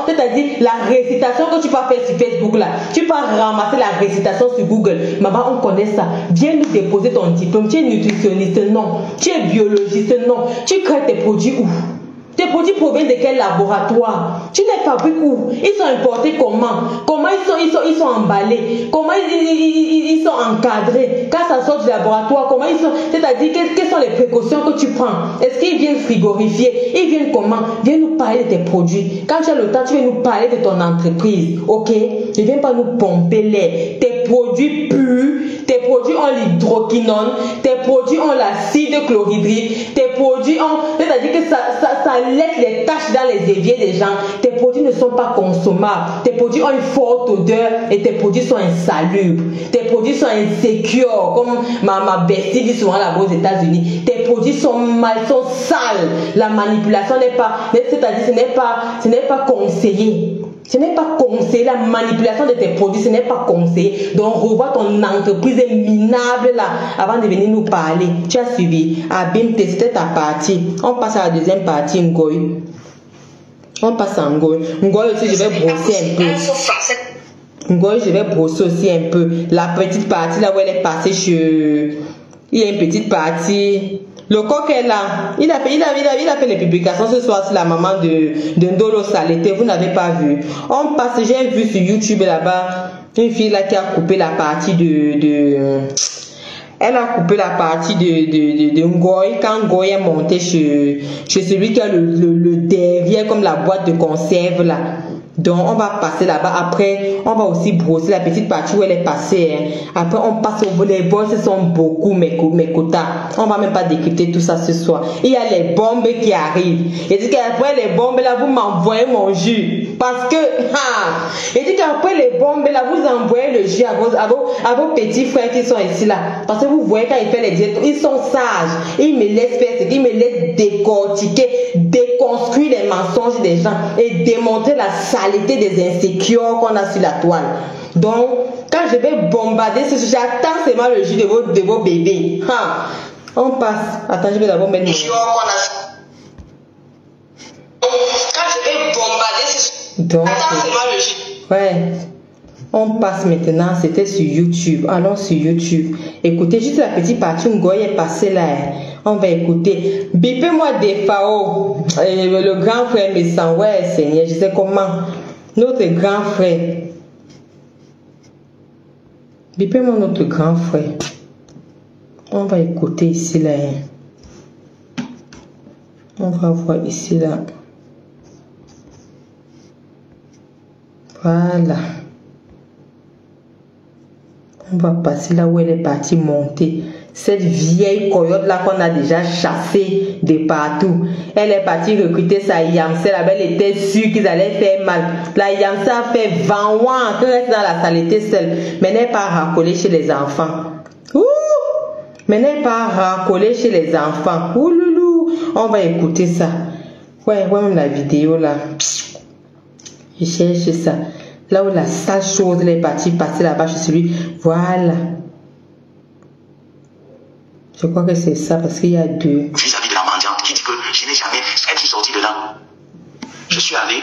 C'est-à-dire la récitation que tu peux faire sur Facebook là, tu peux ramasser la récitation sur Google. Maman, on connaît ça. Viens nous déposer ton diplôme. Tu es nutritionniste, non. Tu es biologiste, non. Tu crées tes produits où? Tes produits proviennent de quel laboratoire? Tu les fabriques où? Ils sont importés comment? Comment ils sont emballés? Comment ils sont encadrés? Quand ça sort du laboratoire, comment ils sont? C'est-à-dire, quelles sont les précautions que tu prends? Est-ce qu'ils viennent frigorifier? Ils viennent comment? Viens nous parler de tes produits. Quand tu as le temps, tu viens nous parler de ton entreprise. Ok? Ne viens pas nous pomper l'air. Tes produits purs, tes produits ont l'hydroquinone, tes produits ont l'acide chlorhydrique, tes produits ont, c'est-à-dire que ça laisse les taches dans les éviers des gens. Tes produits ne sont pas consommables. Tes produits ont une forte odeur et tes produits sont insalubres. Tes produits sont insécures, comme ma bestie dit souvent là-bas aux États-Unis. Tes produits sont mal, sont sales. La manipulation n'est pas, c'est-à-dire ce n'est pas conseillé. Ce n'est pas conseillé, la manipulation de tes produits, ce n'est pas conseillé. Donc revois ton entreprise est minable là, avant de venir nous parler. Tu as suivi. Abim, c'était ta partie. On passe à la deuxième partie, Ngoy. On passe à Ngoy. Ngoy aussi, je vais brosser un peu. Ngoy, je vais brosser aussi un peu. La petite partie là où elle est passée sur... Il y a une petite partie... Le coq est là. Il a fait les publications ce soir sur la maman de Ndolo Saleté. Vous n'avez pas vu. On passe, j'ai vu sur YouTube là-bas une fille là qui a coupé la partie elle a coupé la partie de Ngoy quand Ngoy est monté chez celui qui a le derrière comme la boîte de conserve là. Donc on va passer là-bas. Après on va aussi brosser la petite partie où elle est passée hein. Après on passe au les bosses sont beaucoup mes quotas. On va même pas décrypter tout ça ce soir. Il y a les bombes qui arrivent. Et dit qu'après les bombes là vous m'envoyez mon jus. Parce que, il dit qu'après les bombes, là, vous envoyez le jus à vos petits frères qui sont ici, là. Parce que vous voyez quand il fait les diètes, ils sont sages. Ils me laissent faire ce qu'ils me laissent décortiquer, déconstruire les mensonges des gens et démontrer la saleté des insécures qu'on a sur la toile. Donc, quand je vais bombarder ce sujet, j'attends seulement le jus de vos bébés. On passe. Attends, je vais d'abord mettre mon... Quand je vais bombarder ce sujet, attends seulement le jus. Ouais. On passe maintenant, c'était sur YouTube. Allons sur YouTube. Écoutez, juste la petite partie où Ngoy est passé là. On va écouter. Bipez-moi des FAO. Le grand frère me sent. Ouais, Seigneur, je sais comment. Notre grand frère. Bipez-moi notre grand frère. On va écouter ici là. On va voir ici là. Voilà. On va passer là où elle est partie monter. Cette vieille coyote là qu'on a déjà chassée de partout. Elle est partie recruter sa Yamsé là-bas. Elle était sûre qu'ils allaient faire mal. La Yamsé a fait 20 ans qu'elle reste dans la saleté seule. Mais elle n'est pas racolée chez les enfants. Ouh! Mais elle n'est pas racolée chez les enfants. Ouh loulou! On va écouter ça. Ouais, même la vidéo là. Je cherche ça. Là où la sale chose, elle est partie passer là-bas chez celui. Voilà. Je crois que c'est ça parce qu'il y a deux. Vis-à-vis de la mendiante qui dit que je n'ai jamais être sorti de là. Je suis allé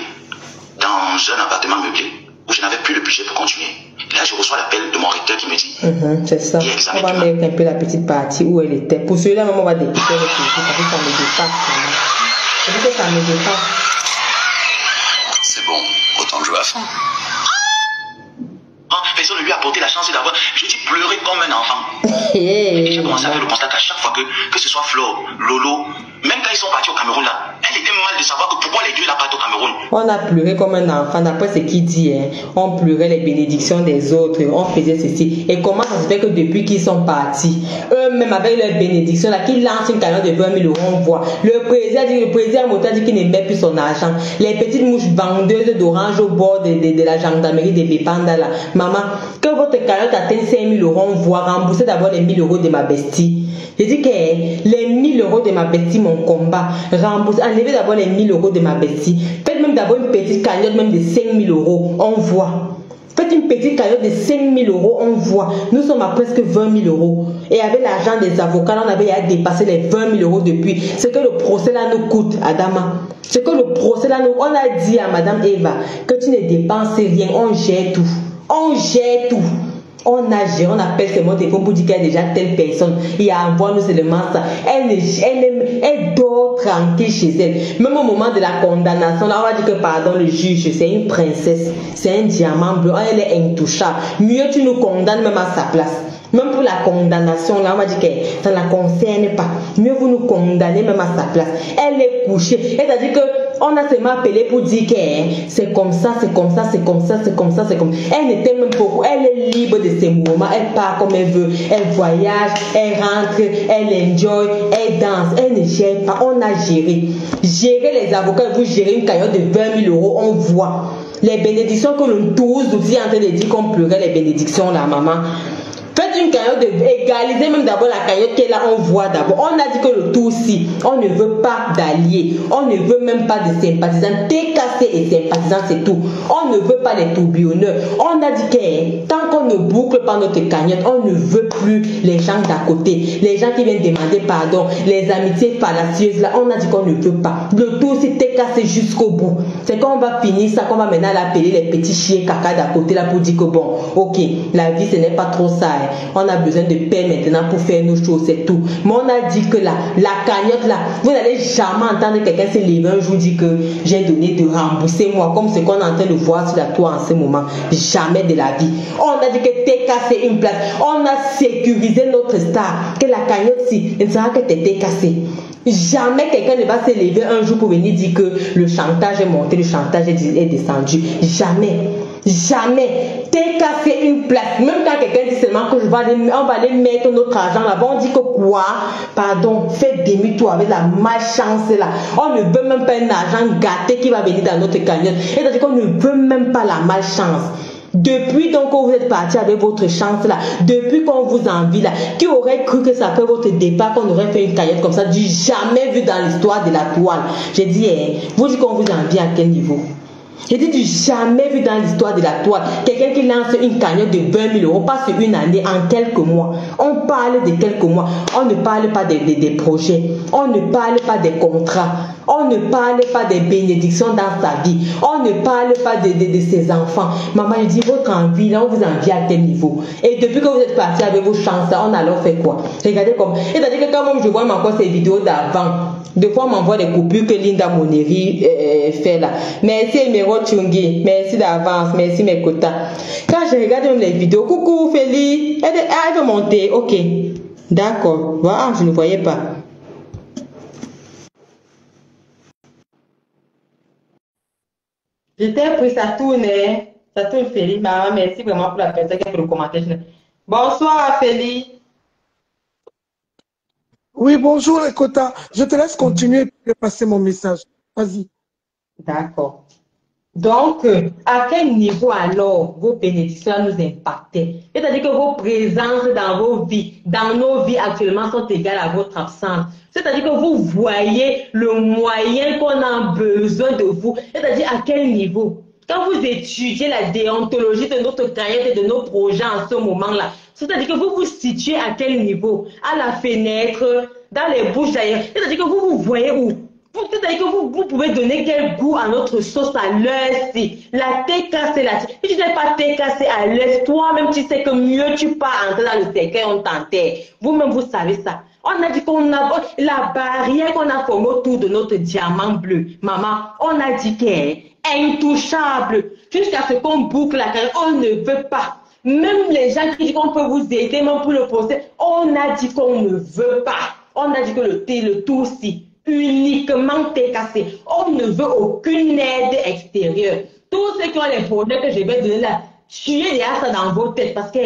dans un appartement meublé où je n'avais plus le budget pour continuer. Et là, je reçois l'appel de mon recteur qui me dit... c'est ça. On va mettre un peu la petite partie où elle était. Pour celui-là, on va dépiquer le petit parce que ça me dépasse. Je dis que ça me dépasse. C'est bon, autant jouer à fond. Personne ne lui a apporté la chance d'avoir, je dis, pleurer comme un enfant. Et j'ai commencé à faire le constat qu'à chaque fois que ce soit Flo, Lolo, même quand ils sont partis au Cameroun là, elle était mal de savoir que pourquoi les deux là partent au Cameroun. On a pleuré comme un enfant, d'après ce qu'il dit, hein. On pleurait les bénédictions des autres, on faisait ceci. Et comment ça se fait que depuis qu'ils sont partis, eux-mêmes avec leurs bénédictions là, qu'ils lancent une cagnotte de 20 000 €, on voit. Le président Mota dit qu'il ne met plus son argent. Les petites mouches vendeuses d'orange au bord de la gendarmerie de Bépanda là. Maman, quand votre cagnotte atteint 5 000 €, on voit rembourser d'abord les 1 000 € de ma bestie. Je dis que les 1 000 € de ma bestie, mon combat, rembourser, enlevez d'abord les 1 000 € de ma bestie. Faites même d'abord une petite cagnotte même de 5 000 €, on voit. Faites une petite cagnotte de 5 000 €, on voit. Nous sommes à presque 20 000 €. Et avec l'argent des avocats, on avait à dépasser les 20 000 € depuis. Ce que le procès là nous coûte, Adama. Ce que le procès là nous... On a dit à Madame Eva que tu ne dépenses rien, on gère tout. On gère tout. On a géré, on appelle ce mot téléphone pour dire qu'il y a déjà telle personne. Et envoie-nous seulement ça. Elle dort tranquille chez elle. Même au moment de la condamnation, là, on va dire que pardon, le juge, c'est une princesse. C'est un diamant bleu. Elle est intouchable. Mieux tu nous condamnes même à sa place. Même pour la condamnation, là, on va dire que ça ne la concerne pas. Mieux vous nous condamnez même à sa place. Elle est couchée. C'est-à-dire que on a seulement appelé pour dire que c'est comme ça, c'est comme ça, c'est comme ça, c'est comme ça, c'est comme ça. Elle n'était même pas, elle est libre de ses mouvements, elle part comme elle veut, elle voyage, elle rentre, elle enjoy, elle danse, elle ne gère pas. On a géré. Gérer les avocats, vous gérez une cagnotte de 20 000 €, on voit. Les bénédictions que nous tous nous disons en train de dire qu'on pleurait les bénédictions là, maman. Faites une cagnotte égaliser même d'abord la cagnotte qui est là, on voit d'abord. On a dit que le tout aussi, on ne veut pas d'alliés, on ne veut même pas de sympathisants. TKC et sympathisants, c'est tout. On ne veut pas les tourbillonneurs. On a dit que tant qu'on ne boucle pas notre cagnotte, on ne veut plus les gens d'à côté, les gens qui viennent demander pardon, les amitiés fallacieuses là, on a dit qu'on ne veut pas. Le tout aussi TKC jusqu'au bout. C'est quand on va finir ça, qu'on va maintenant l'appeler les petits chiens caca d'à côté là pour dire que bon, ok, la vie ce n'est pas trop ça. On a besoin de paix maintenant pour faire nos choses, c'est tout. Mais on a dit que là, la cagnotte là, vous n'allez jamais entendre quelqu'un se lever un jour dire que j'ai donné de rembourser moi, comme ce qu'on est en train de voir sur la toile en ce moment. Jamais de la vie. On a dit que TKC une place. On a sécurisé notre star. Que la cagnotte si, elle ne sera que TKC. Jamais quelqu'un ne va se lever un jour pour venir dire que le chantage est monté, le chantage est descendu. Jamais. Jamais. décasser une place. Même quand quelqu'un dit seulement que on va aller mettre notre argent là-bas, on dit que quoi? Pardon, faites demi-tour avec la malchance là. On ne veut même pas un argent gâté qui va venir dans notre cagnotte. C'est-à-dire qu'on ne veut même pas la malchance. Depuis donc que vous êtes parti avec votre chance là, depuis qu'on vous envie là, qui aurait cru que ça après votre départ qu'on aurait fait une cagnotte comme ça, du jamais vu dans l'histoire de la toile. J'ai dit, vous dites qu'on vous envie à quel niveau? J'ai dit du jamais vu dans l'histoire de la toile. Quelqu'un qui lance une cagnotte de 20 000 euros, pas sur une année, en quelques mois. On parle de quelques mois. On ne parle pas des projets. On ne parle pas des contrats. On ne parle pas des bénédictions dans sa vie. On ne parle pas de ses enfants. Maman, je dis, votre envie, là, on vous envie à quel niveau? Et depuis que vous êtes parti avec vos chances, là, on a alors fait quoi? Regardez comme. C'est-à-dire que quand même, je vois encore ces vidéos d'avant. Des fois, on m'envoie des coupures que Linda Moneri fait là. Merci Emero Tchungi. Merci d'avance. Merci mes quotas. Quand je regarde même les vidéos, coucou Feli. Elle veut monter. Ok. D'accord. Voilà, je ne voyais pas. J'étais pris, ça tourne. Ça tourne Feli. Maman, merci vraiment pour la personne qui a fait le commentaire. Bonsoir Feli. Oui, bonjour les quotas. Je te laisse continuer de passer mon message. Vas-y. D'accord. Donc, à quel niveau alors vos bénédictions nous impactaient? C'est-à-dire que vos présences dans vos vies, dans nos vies actuellement sont égales à votre absence. C'est-à-dire que vous voyez le moyen qu'on a besoin de vous. C'est-à-dire à quel niveau? Quand vous étudiez la déontologie de notre carrière et de nos projets en ce moment-là, c'est-à-dire que vous vous situez à quel niveau? À la fenêtre, dans les bouches d'ailleurs. C'est-à-dire que vous voyez où? C'est-à-dire que vous pouvez donner quel goût à notre sauce à l'heure-ci. La TK, c'est la... Si tu n'es pas TK, c'est à l'heure. Toi-même, tu sais que mieux tu pars entrer dans le cercueil, on t'enterre. Vous-même, vous savez ça. On a dit qu'on a... La barrière qu'on a formée autour de notre diamant bleu, maman, on a dit qu'elle est intouchable. Jusqu'à ce qu'on boucle la carrière, on ne veut pas. Même les gens qui disent qu'on peut vous aider, même pour le procès, on a dit qu'on ne veut pas. On a dit que le tout si uniquement TKC. On ne veut aucune aide extérieure. Tous ceux qui ont les projets que je vais donner là, tuez déjà ça dans vos têtes parce que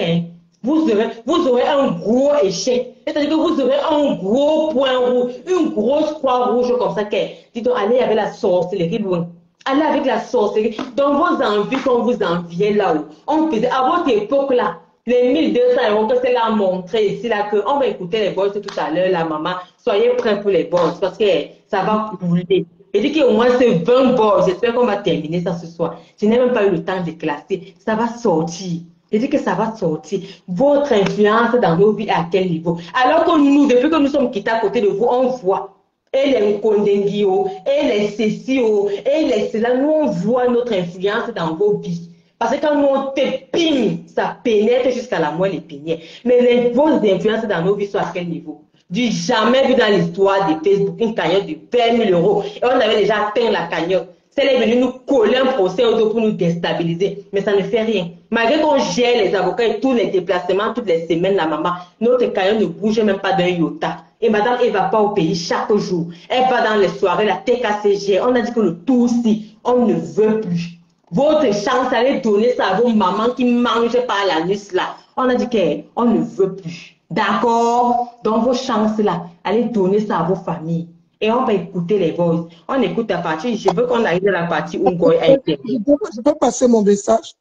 vous aurez un gros échec. C'est-à-dire que vous aurez un gros point rouge, une grosse croix rouge comme ça. Dites donc, allez avec la sorcellerie loin. Allez avec la sorcellerie. Dans vos envies qu'on vous enviait là-haut. On faisait, à votre époque là, les 1200 € que c'est là montré ici là, on va écouter les boss tout à l'heure, la maman. Soyez prêts pour les boss parce que ça va couler. Et dit qu'au moins c'est 20 boss. J'espère qu'on va terminer ça ce soir. Je n'ai même pas eu le temps de classer. Ça va sortir. Je dis que ça va sortir. Votre influence dans nos vies à quel niveau? Alors que nous, depuis que nous sommes quittés à côté de vous, on voit. Et les Nkondengio, et les Cécio, et les cela, nous on voit notre influence dans vos vies. Parce que quand nous on t'épine, ça pénètre jusqu'à la moelle épinière. Mais vos influences dans nos vies sont à quel niveau? Du jamais vu dans l'histoire de Facebook une cagnotte de 20 000 €. Et on avait déjà atteint la cagnotte. C'est est venu nous coller un procès au dos pour nous déstabiliser. Mais ça ne fait rien. Malgré qu'on gère les avocats et tous les déplacements toutes les semaines, la maman, notre cagnotte ne bouge même pas d'un iota. Et madame, elle ne va pas au pays chaque jour. Elle va dans les soirées, la TKCG. On a dit que le tout aussi, on ne veut plus. Votre chance, allez donner ça à vos mamans qui mangent par la nuit là. On a dit qu'on ne veut plus. D'accord? Dans vos chances là, allez donner ça à vos familles. Et on va écouter les voix. On écoute la partie. Je veux qu'on arrive à la partie où Ngoy a été. Je peux passer mon message?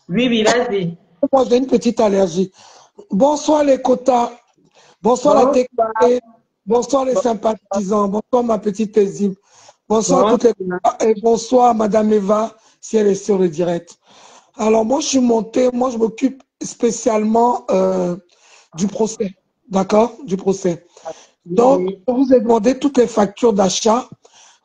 Oui, vas-y. Moi, j'ai une petite allergie. Bonsoir les quotas. Bonsoir la TKC. Bonsoir les sympathisants. Bonsoir ma petite Ezim. Bonsoir toutes les... Et bonsoir Madame Eva, si elle est sur le direct. Alors moi, je suis montée. Moi, je m'occupe spécialement du procès. D'accord? Du procès. Donc, je vous ai demandé toutes les factures d'achat.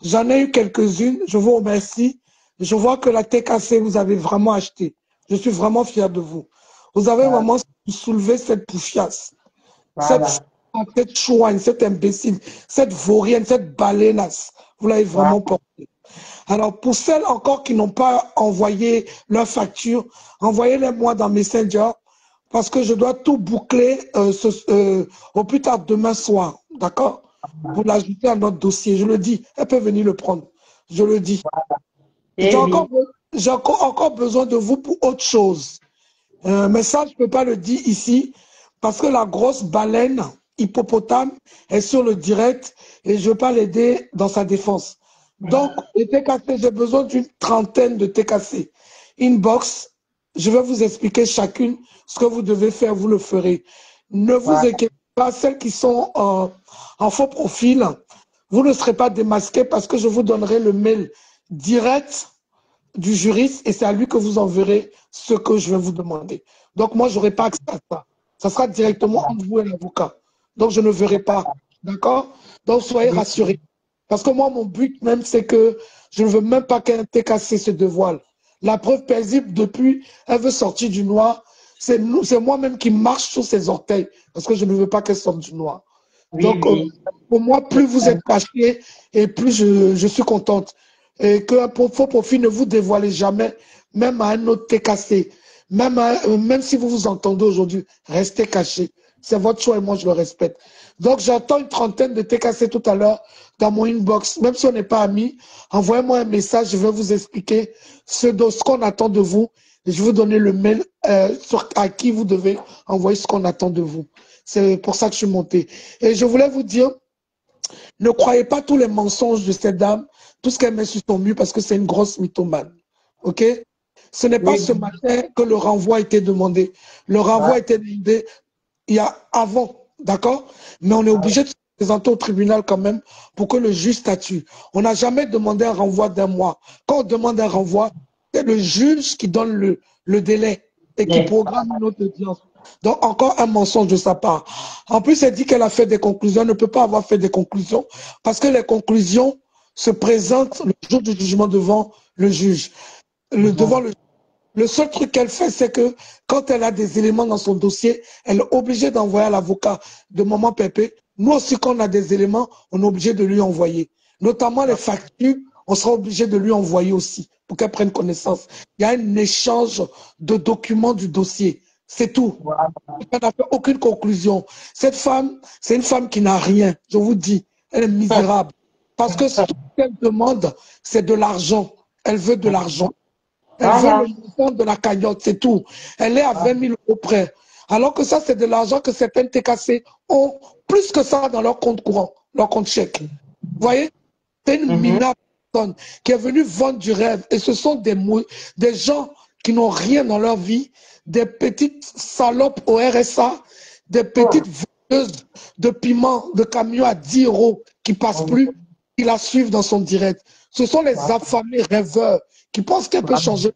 J'en ai eu quelques-unes. Je vous remercie. Je vois que la TKC, vous avez vraiment acheté. Je suis vraiment fier de vous. Vous avez vraiment soulevé cette poufiasse. Cette chouane, cette imbécile, cette vaurienne, cette baleineasse. Vous l'avez vraiment porté. Alors, pour celles encore qui n'ont pas envoyé leur facture, envoyez-les moi dans Messenger. Parce que je dois tout boucler au plus tard demain soir, d'accord? Pour l'ajouter à notre dossier, je le dis. Elle peut venir le prendre, je le dis. J'ai encore besoin de vous pour autre chose. Mais ça, je ne peux pas le dire ici parce que la grosse baleine hippopotame est sur le direct et je ne veux pas l'aider dans sa défense. Donc, les TKC, j'ai besoin d'une trentaine de TKC. Inbox, je vais vous expliquer chacune ce que vous devez faire, vous le ferez. Ne vous inquiétez pas, celles qui sont en faux profil, vous ne serez pas démasqués parce que je vous donnerai le mail direct du juriste et c'est à lui que vous enverrez ce que je vais vous demander. Donc, moi, je n'aurai pas accès à ça. Ça sera directement entre vous et l'avocat. Donc, je ne verrai pas. D'accord? Donc, soyez rassurés. Parce que moi, mon but même, c'est que je ne veux même pas qu'un TKC se dévoile. La preuve paisible, depuis, elle veut sortir du noir. C'est moi-même qui marche sur ses orteils parce que je ne veux pas qu'elle sorte du noir. Donc, pour moi, plus vous êtes cachés et plus je suis contente. Et que faux profil ne vous dévoilez jamais, même à un autre TKC. Même si vous vous entendez aujourd'hui, restez cachés. C'est votre choix et moi, je le respecte. Donc, j'attends une trentaine de TKC tout à l'heure dans mon inbox. Même si on n'est pas amis, envoyez-moi un message, je vais vous expliquer ce qu'on attend de vous. Et je vais vous donner le mail à qui vous devez envoyer ce qu'on attend de vous. C'est pour ça que je suis monté. Et je voulais vous dire, ne croyez pas tous les mensonges de cette dame, tout ce qu'elle met sur son mur parce que c'est une grosse mythomane. OK? Ce n'est pas ce matin que le renvoi a été demandé. Le renvoi a été demandé il y a avant, d'accord? Mais on est obligé de se présenter au tribunal quand même pour que le juge statue. On n'a jamais demandé un renvoi d'un mois. Quand on demande un renvoi, c'est le juge qui donne le délai et qui programme une autre audience. Donc, encore un mensonge de sa part. En plus, elle dit qu'elle a fait des conclusions. Elle ne peut pas avoir fait des conclusions parce que les conclusions se présentent le jour du jugement devant le juge. Le seul truc qu'elle fait, c'est que quand elle a des éléments dans son dossier, elle est obligée d'envoyer à l'avocat de Maman Pépé. Nous aussi, quand on a des éléments, on est obligé de lui envoyer. Notamment les factures, on sera obligé de lui envoyer aussi pour qu'elle prenne connaissance. Il y a un échange de documents du dossier. C'est tout. Elle n'a fait aucune conclusion. Cette femme, c'est une femme qui n'a rien. Je vous dis, elle est misérable. Parce que ce qu'elle demande, c'est de l'argent. Elle veut de l'argent. Elle veut le montant de la cagnotte, c'est tout. Elle est à 20 000 € près. Alors que ça, c'est de l'argent que certaines TKC ont plus que ça dans leur compte courant, leur compte chèque. Vous voyez? C'est une minable personne qui est venue vendre du rêve. Et ce sont des gens qui n'ont rien dans leur vie, des petites salopes au RSA, des petites vendeuses de piment, de camions à 10 € qui passent plus, qui la suivent dans son direct. Ce sont les affamés rêveurs qui pensent qu'elle peut changer,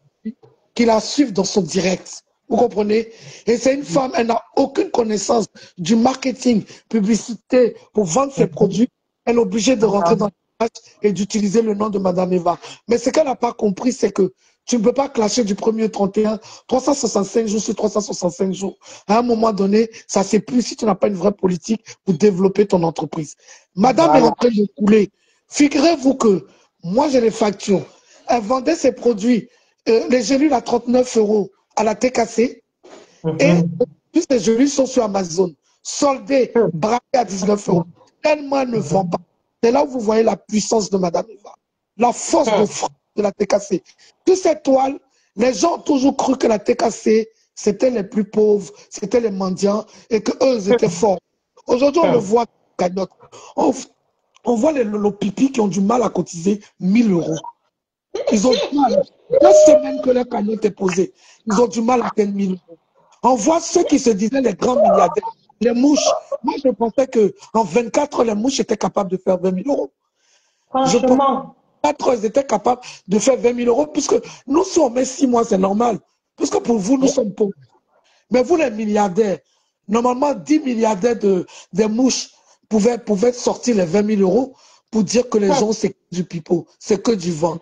qui la suivent dans son direct. Vous comprenez? Et c'est une femme, elle n'a aucune connaissance du marketing, publicité pour vendre ses produits. Elle est obligée de rentrer dans la page et d'utiliser le nom de Madame Eva. Mais ce qu'elle n'a pas compris, c'est que tu ne peux pas clasher du 1er au 31, 365 jours sur 365 jours. À un moment donné, ça ne s'épuise si tu n'as pas une vraie politique pour développer ton entreprise. Madame est en train de couler. Figurez-vous que moi, j'ai les factures. Elle vendait ses produits, les gélules à 39 € à la TKC. Et tous ces gélules sont sur Amazon, soldées, braquées à 19 €. Tellement elle ne vend pas. C'est là où vous voyez la puissance de Madame Eva, la force de frappe de la TKC. Toutes ces toiles, les gens ont toujours cru que la TKC, c'était les plus pauvres, c'était les mendiants et qu'eux, ils étaient forts. Aujourd'hui, on le voit, on voit les lolopipis qui ont du mal à cotiser 1 000 €. Ils ont du mal. La semaine que leur cagnotte est posée, ils ont du mal à atteindre 1 000 €. On voit ceux qui se disaient les grands milliardaires, les mouches. Moi, je pensais qu'en 24 heures, les mouches étaient capables de faire 20 000 €. Je pense qu'en 4 heures, ils étaient capables de faire 20 000 €, puisque nous, si on met 6 mois, c'est normal. Puisque pour vous, nous sommes pauvres. Mais vous, les milliardaires, normalement, 10 milliardaires des mouches pouvaient sortir les 20 000 € pour dire que les gens, c'est que du pipeau, c'est que du vent.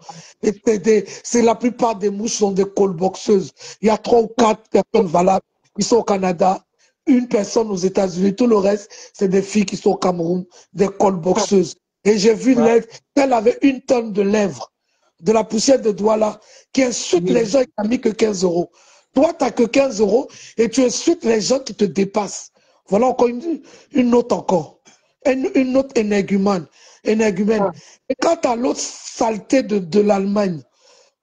C'est la plupart des mouches sont des call-boxeuses. Il y a 3 ou 4 personnes valables qui sont au Canada, une personne aux États-Unis, tout le reste, c'est des filles qui sont au Cameroun, des call-boxeuses. Et j'ai vu qu'elle avait 1 tonne de lèvres, de la poussière de Douala, qui insulte les gens et qui n'a mis que 15 €. Toi, tu n'as que 15 € et tu insultes les gens qui te dépassent. Voilà encore une autre encore. Une autre énergumène. Et quant à l'autre saleté de l'Allemagne,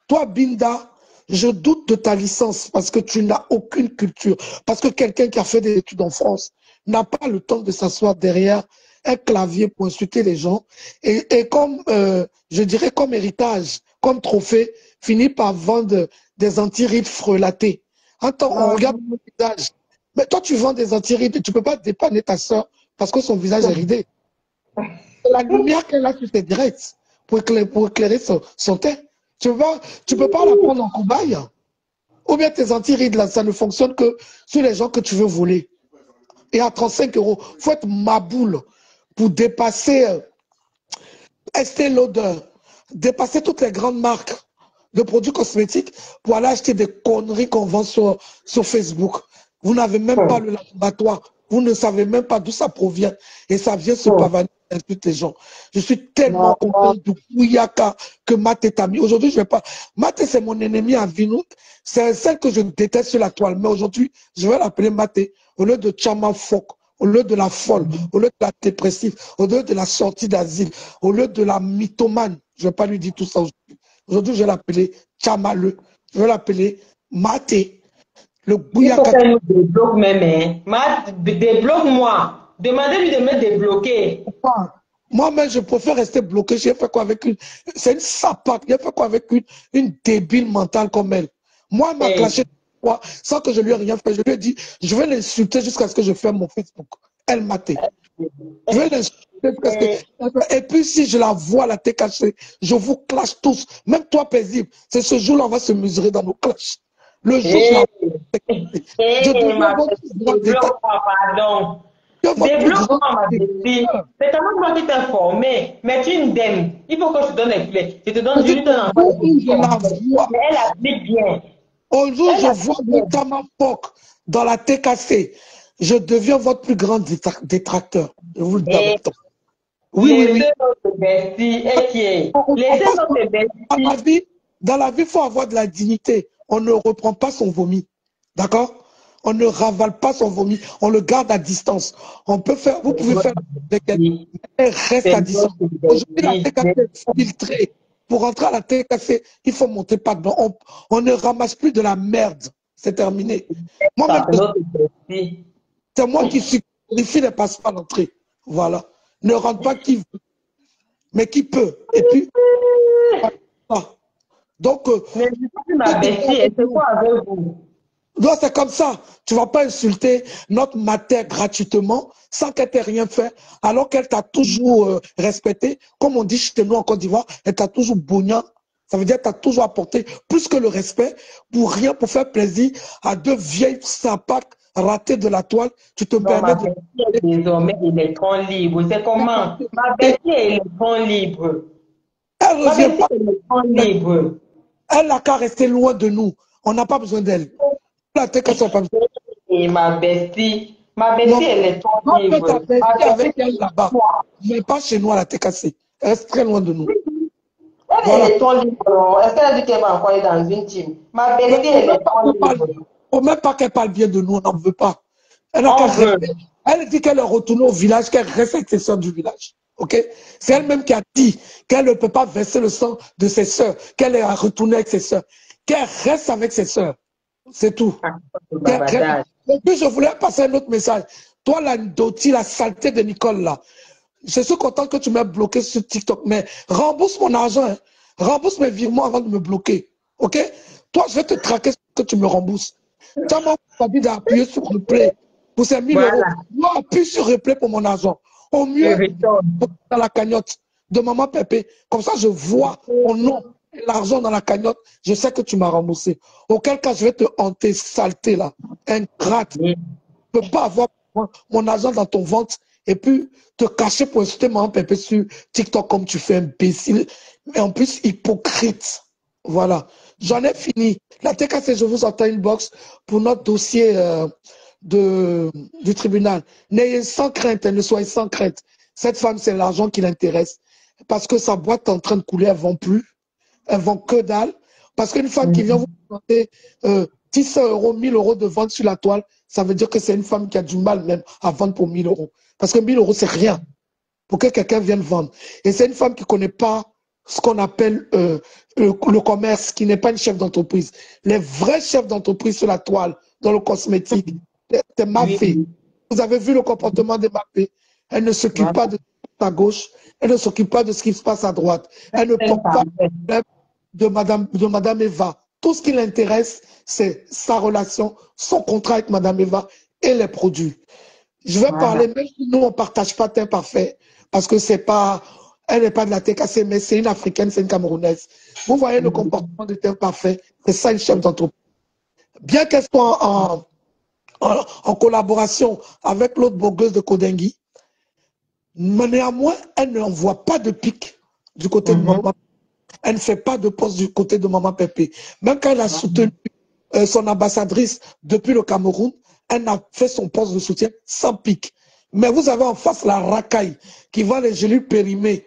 toi, Binda, Je doute de ta licence parce que tu n'as aucune culture. Parce que quelqu'un qui a fait des études en France n'a pas le temps de s'asseoir derrière un clavier pour insulter les gens. Et comme, je dirais, comme héritage, comme trophée, finit par vendre des antirides frelatés. Attends, on regarde ton visage. Mais toi, tu vends des antirides et tu ne peux pas dépanner ta soeur parce que son visage est ridé. La lumière qu'elle a sur ses directs pour éclairer son teint. Tu peux pas la prendre en cobaye. Ou bien tes antirides, là, ça ne fonctionne que sur les gens que tu veux voler. Et à 35 €, il faut être maboule pour dépasser Estée Lauder, dépasser toutes les grandes marques de produits cosmétiques pour aller acheter des conneries qu'on vend sur Facebook. Vous n'avez même pas le laboratoire. Vous ne savez même pas d'où ça provient. Et ça vient se pavaner insulte les gens. Je suis tellement content du Kouyaka que Matt est ami. Aujourd'hui, je vais pas. Matt, c'est mon ennemi à vie. C'est celle que je déteste sur la toile. Mais aujourd'hui, je vais l'appeler Matt au lieu de Chama Fok, au lieu de la folle, au lieu de la dépressive, au lieu de la sortie d'asile, au lieu de la mythomane. Je ne vais pas lui dire tout ça aujourd'hui. Aujourd'hui, je vais l'appeler Chama-le. Je vais l'appeler Maté. Le Kouyaka. Il faut qu'elle nous débloque même. Hein. Matt, débloque-moi. Demandez-lui de me débloquer. Moi-même, je préfère rester bloqué. J'ai fait quoi avec une... C'est une sapate. J'ai fait quoi avec une débile mentale comme elle. Moi, elle m'a clashé sans que je lui ai rien fait. Je lui ai dit, je vais l'insulter jusqu'à ce que je fasse mon Facebook. Elle m'a té. Je vais l'insulter jusqu'à ce que... Et puis, si je la vois, la tête cachée, je vous clash tous. Même toi, paisible. C'est ce jour-là, on va se mesurer dans nos clashs. Le jour où je la pardon. Débloque-moi, ma bestie. C'est tellement moi qui t'ai formé. Mais tu es une dème. Il faut que je te donne les clés. Je te donne juste un enfant. Mais elle applique bien. Au jour où je vois notamment Pok dans la TKC, je deviens votre plus grand détracteur. Je vous le dis en même temps. Oui. Dans la vie, il faut avoir de la dignité. On ne reprend pas son vomi. D'accord? On ne ravale pas son vomi. On le garde à distance. On peut faire, vous pouvez faire avec elle, mais elle reste à distance. Aujourd'hui, la TKC est filtrée. Pour rentrer à la TKC, il faut monter pas dedans. On ne ramasse plus de la merde. C'est terminé. C'est moi qui suis. Les filles ne passent pas l'entrée. Voilà. Ne rentre pas qui veut, mais qui peut. Et puis, donc, mais ma bestie, c'est quoi avec vous? Donc c'est comme ça. Tu ne vas pas insulter notre mater gratuitement sans qu'elle t'ait rien fait, alors qu'elle t'a toujours respecté. Comme on dit chez nous en Côte d'Ivoire, elle t'a toujours bougnan. Ça veut dire qu'elle t'a toujours apporté plus que le respect pour rien, pour faire plaisir à deux vieilles sapacs ratées de la toile. Tu te permets de... Désormais, électron libre. C'est comment? Ma bestie est électron libre. Elle revient pas. Elle n'a qu'à rester loin de nous. On n'a pas besoin d'elle. Et ma bestie, elle est trop libre. Avec elle là-bas, mais pas chez nous à la TKC. Elle reste très loin de nous. Elle est trop libre. Est-ce qu'elle a dit qu'elle va encore aller dans une team? Ma bestie, elle est trop libre. Il ne faut même pas qu'elle parle bien de nous, on n'en veut pas. Elle dit qu'elle est retournée au village, qu'elle reste avec ses soeurs du village. Okay? C'est elle-même qui a dit qu'elle ne peut pas verser le sang de ses soeurs, qu'elle est retournée avec ses soeurs, qu'elle reste avec ses soeurs. C'est tout. Et puis, je voulais passer un autre message. Toi, la Doti, la saleté de Nicole, là, je suis content que tu m'aies bloqué sur TikTok, mais rembourse mon argent. Hein. Rembourse mes virements avant de me bloquer. OK? Toi, je vais te traquer que tu me rembourses. Tu as dit d'appuyer sur replay pour ces 1000 €. Moi, appuie sur replay pour mon argent. Au mieux, dans la cagnotte de Maman Pépé. Comme ça, je vois mon nom. L'argent dans la cagnotte, je sais que tu m'as remboursé. Auquel cas, je vais te hanter, saleté là, ingrate. Tu ne peux pas avoir mon argent dans ton ventre et puis te cacher pour insulter Maman Pépé sur TikTok comme tu fais, imbécile. Mais en plus, hypocrite. Voilà. J'en ai fini. La TKC, je vous entends une box pour notre dossier du tribunal. N'ayez sans crainte, ne soyez sans crainte. Cette femme, c'est l'argent qui l'intéresse. Parce que sa boîte est en train de couler, elle ne vend plus. Elle vend que dalle. Parce qu'une femme qui vient vous demander 600 €, 1000 € de vente sur la toile, ça veut dire que c'est une femme qui a du mal même à vendre pour 1000 €. Parce que 1000 €, c'est rien pour que quelqu'un vienne vendre. Et c'est une femme qui ne connaît pas ce qu'on appelle le commerce, qui n'est pas une chef d'entreprise. Les vrais chefs d'entreprise sur la toile, dans le cosmétique, c'est Mafé. Vous avez vu le comportement de Mafé. Elle ne s'occupe pas de ce qui se passe à gauche, elle ne s'occupe pas de ce qui se passe à droite. Elle ne porte pas de Madame Eva. Tout ce qui l'intéresse, c'est sa relation, son contrat avec Madame Eva et les produits. Je vais parler, même si nous, on ne partage pas Teint Parfait, parce que c'est pas, elle n'est pas de la TKC, mais c'est une Africaine, c'est une Camerounaise. Vous voyez le comportement de Teint Parfait, c'est ça une chef d'entreprise. Bien qu'elle soit en collaboration avec l'autre blogueuse de Kodengui, mais néanmoins, elle n'envoie pas de pic du côté de Maman. Elle ne fait pas de poste du côté de Maman Pépé. Même quand elle a soutenu son ambassadrice depuis le Cameroun, elle a fait son poste de soutien sans pic. Mais vous avez en face la racaille qui va les gelures périmées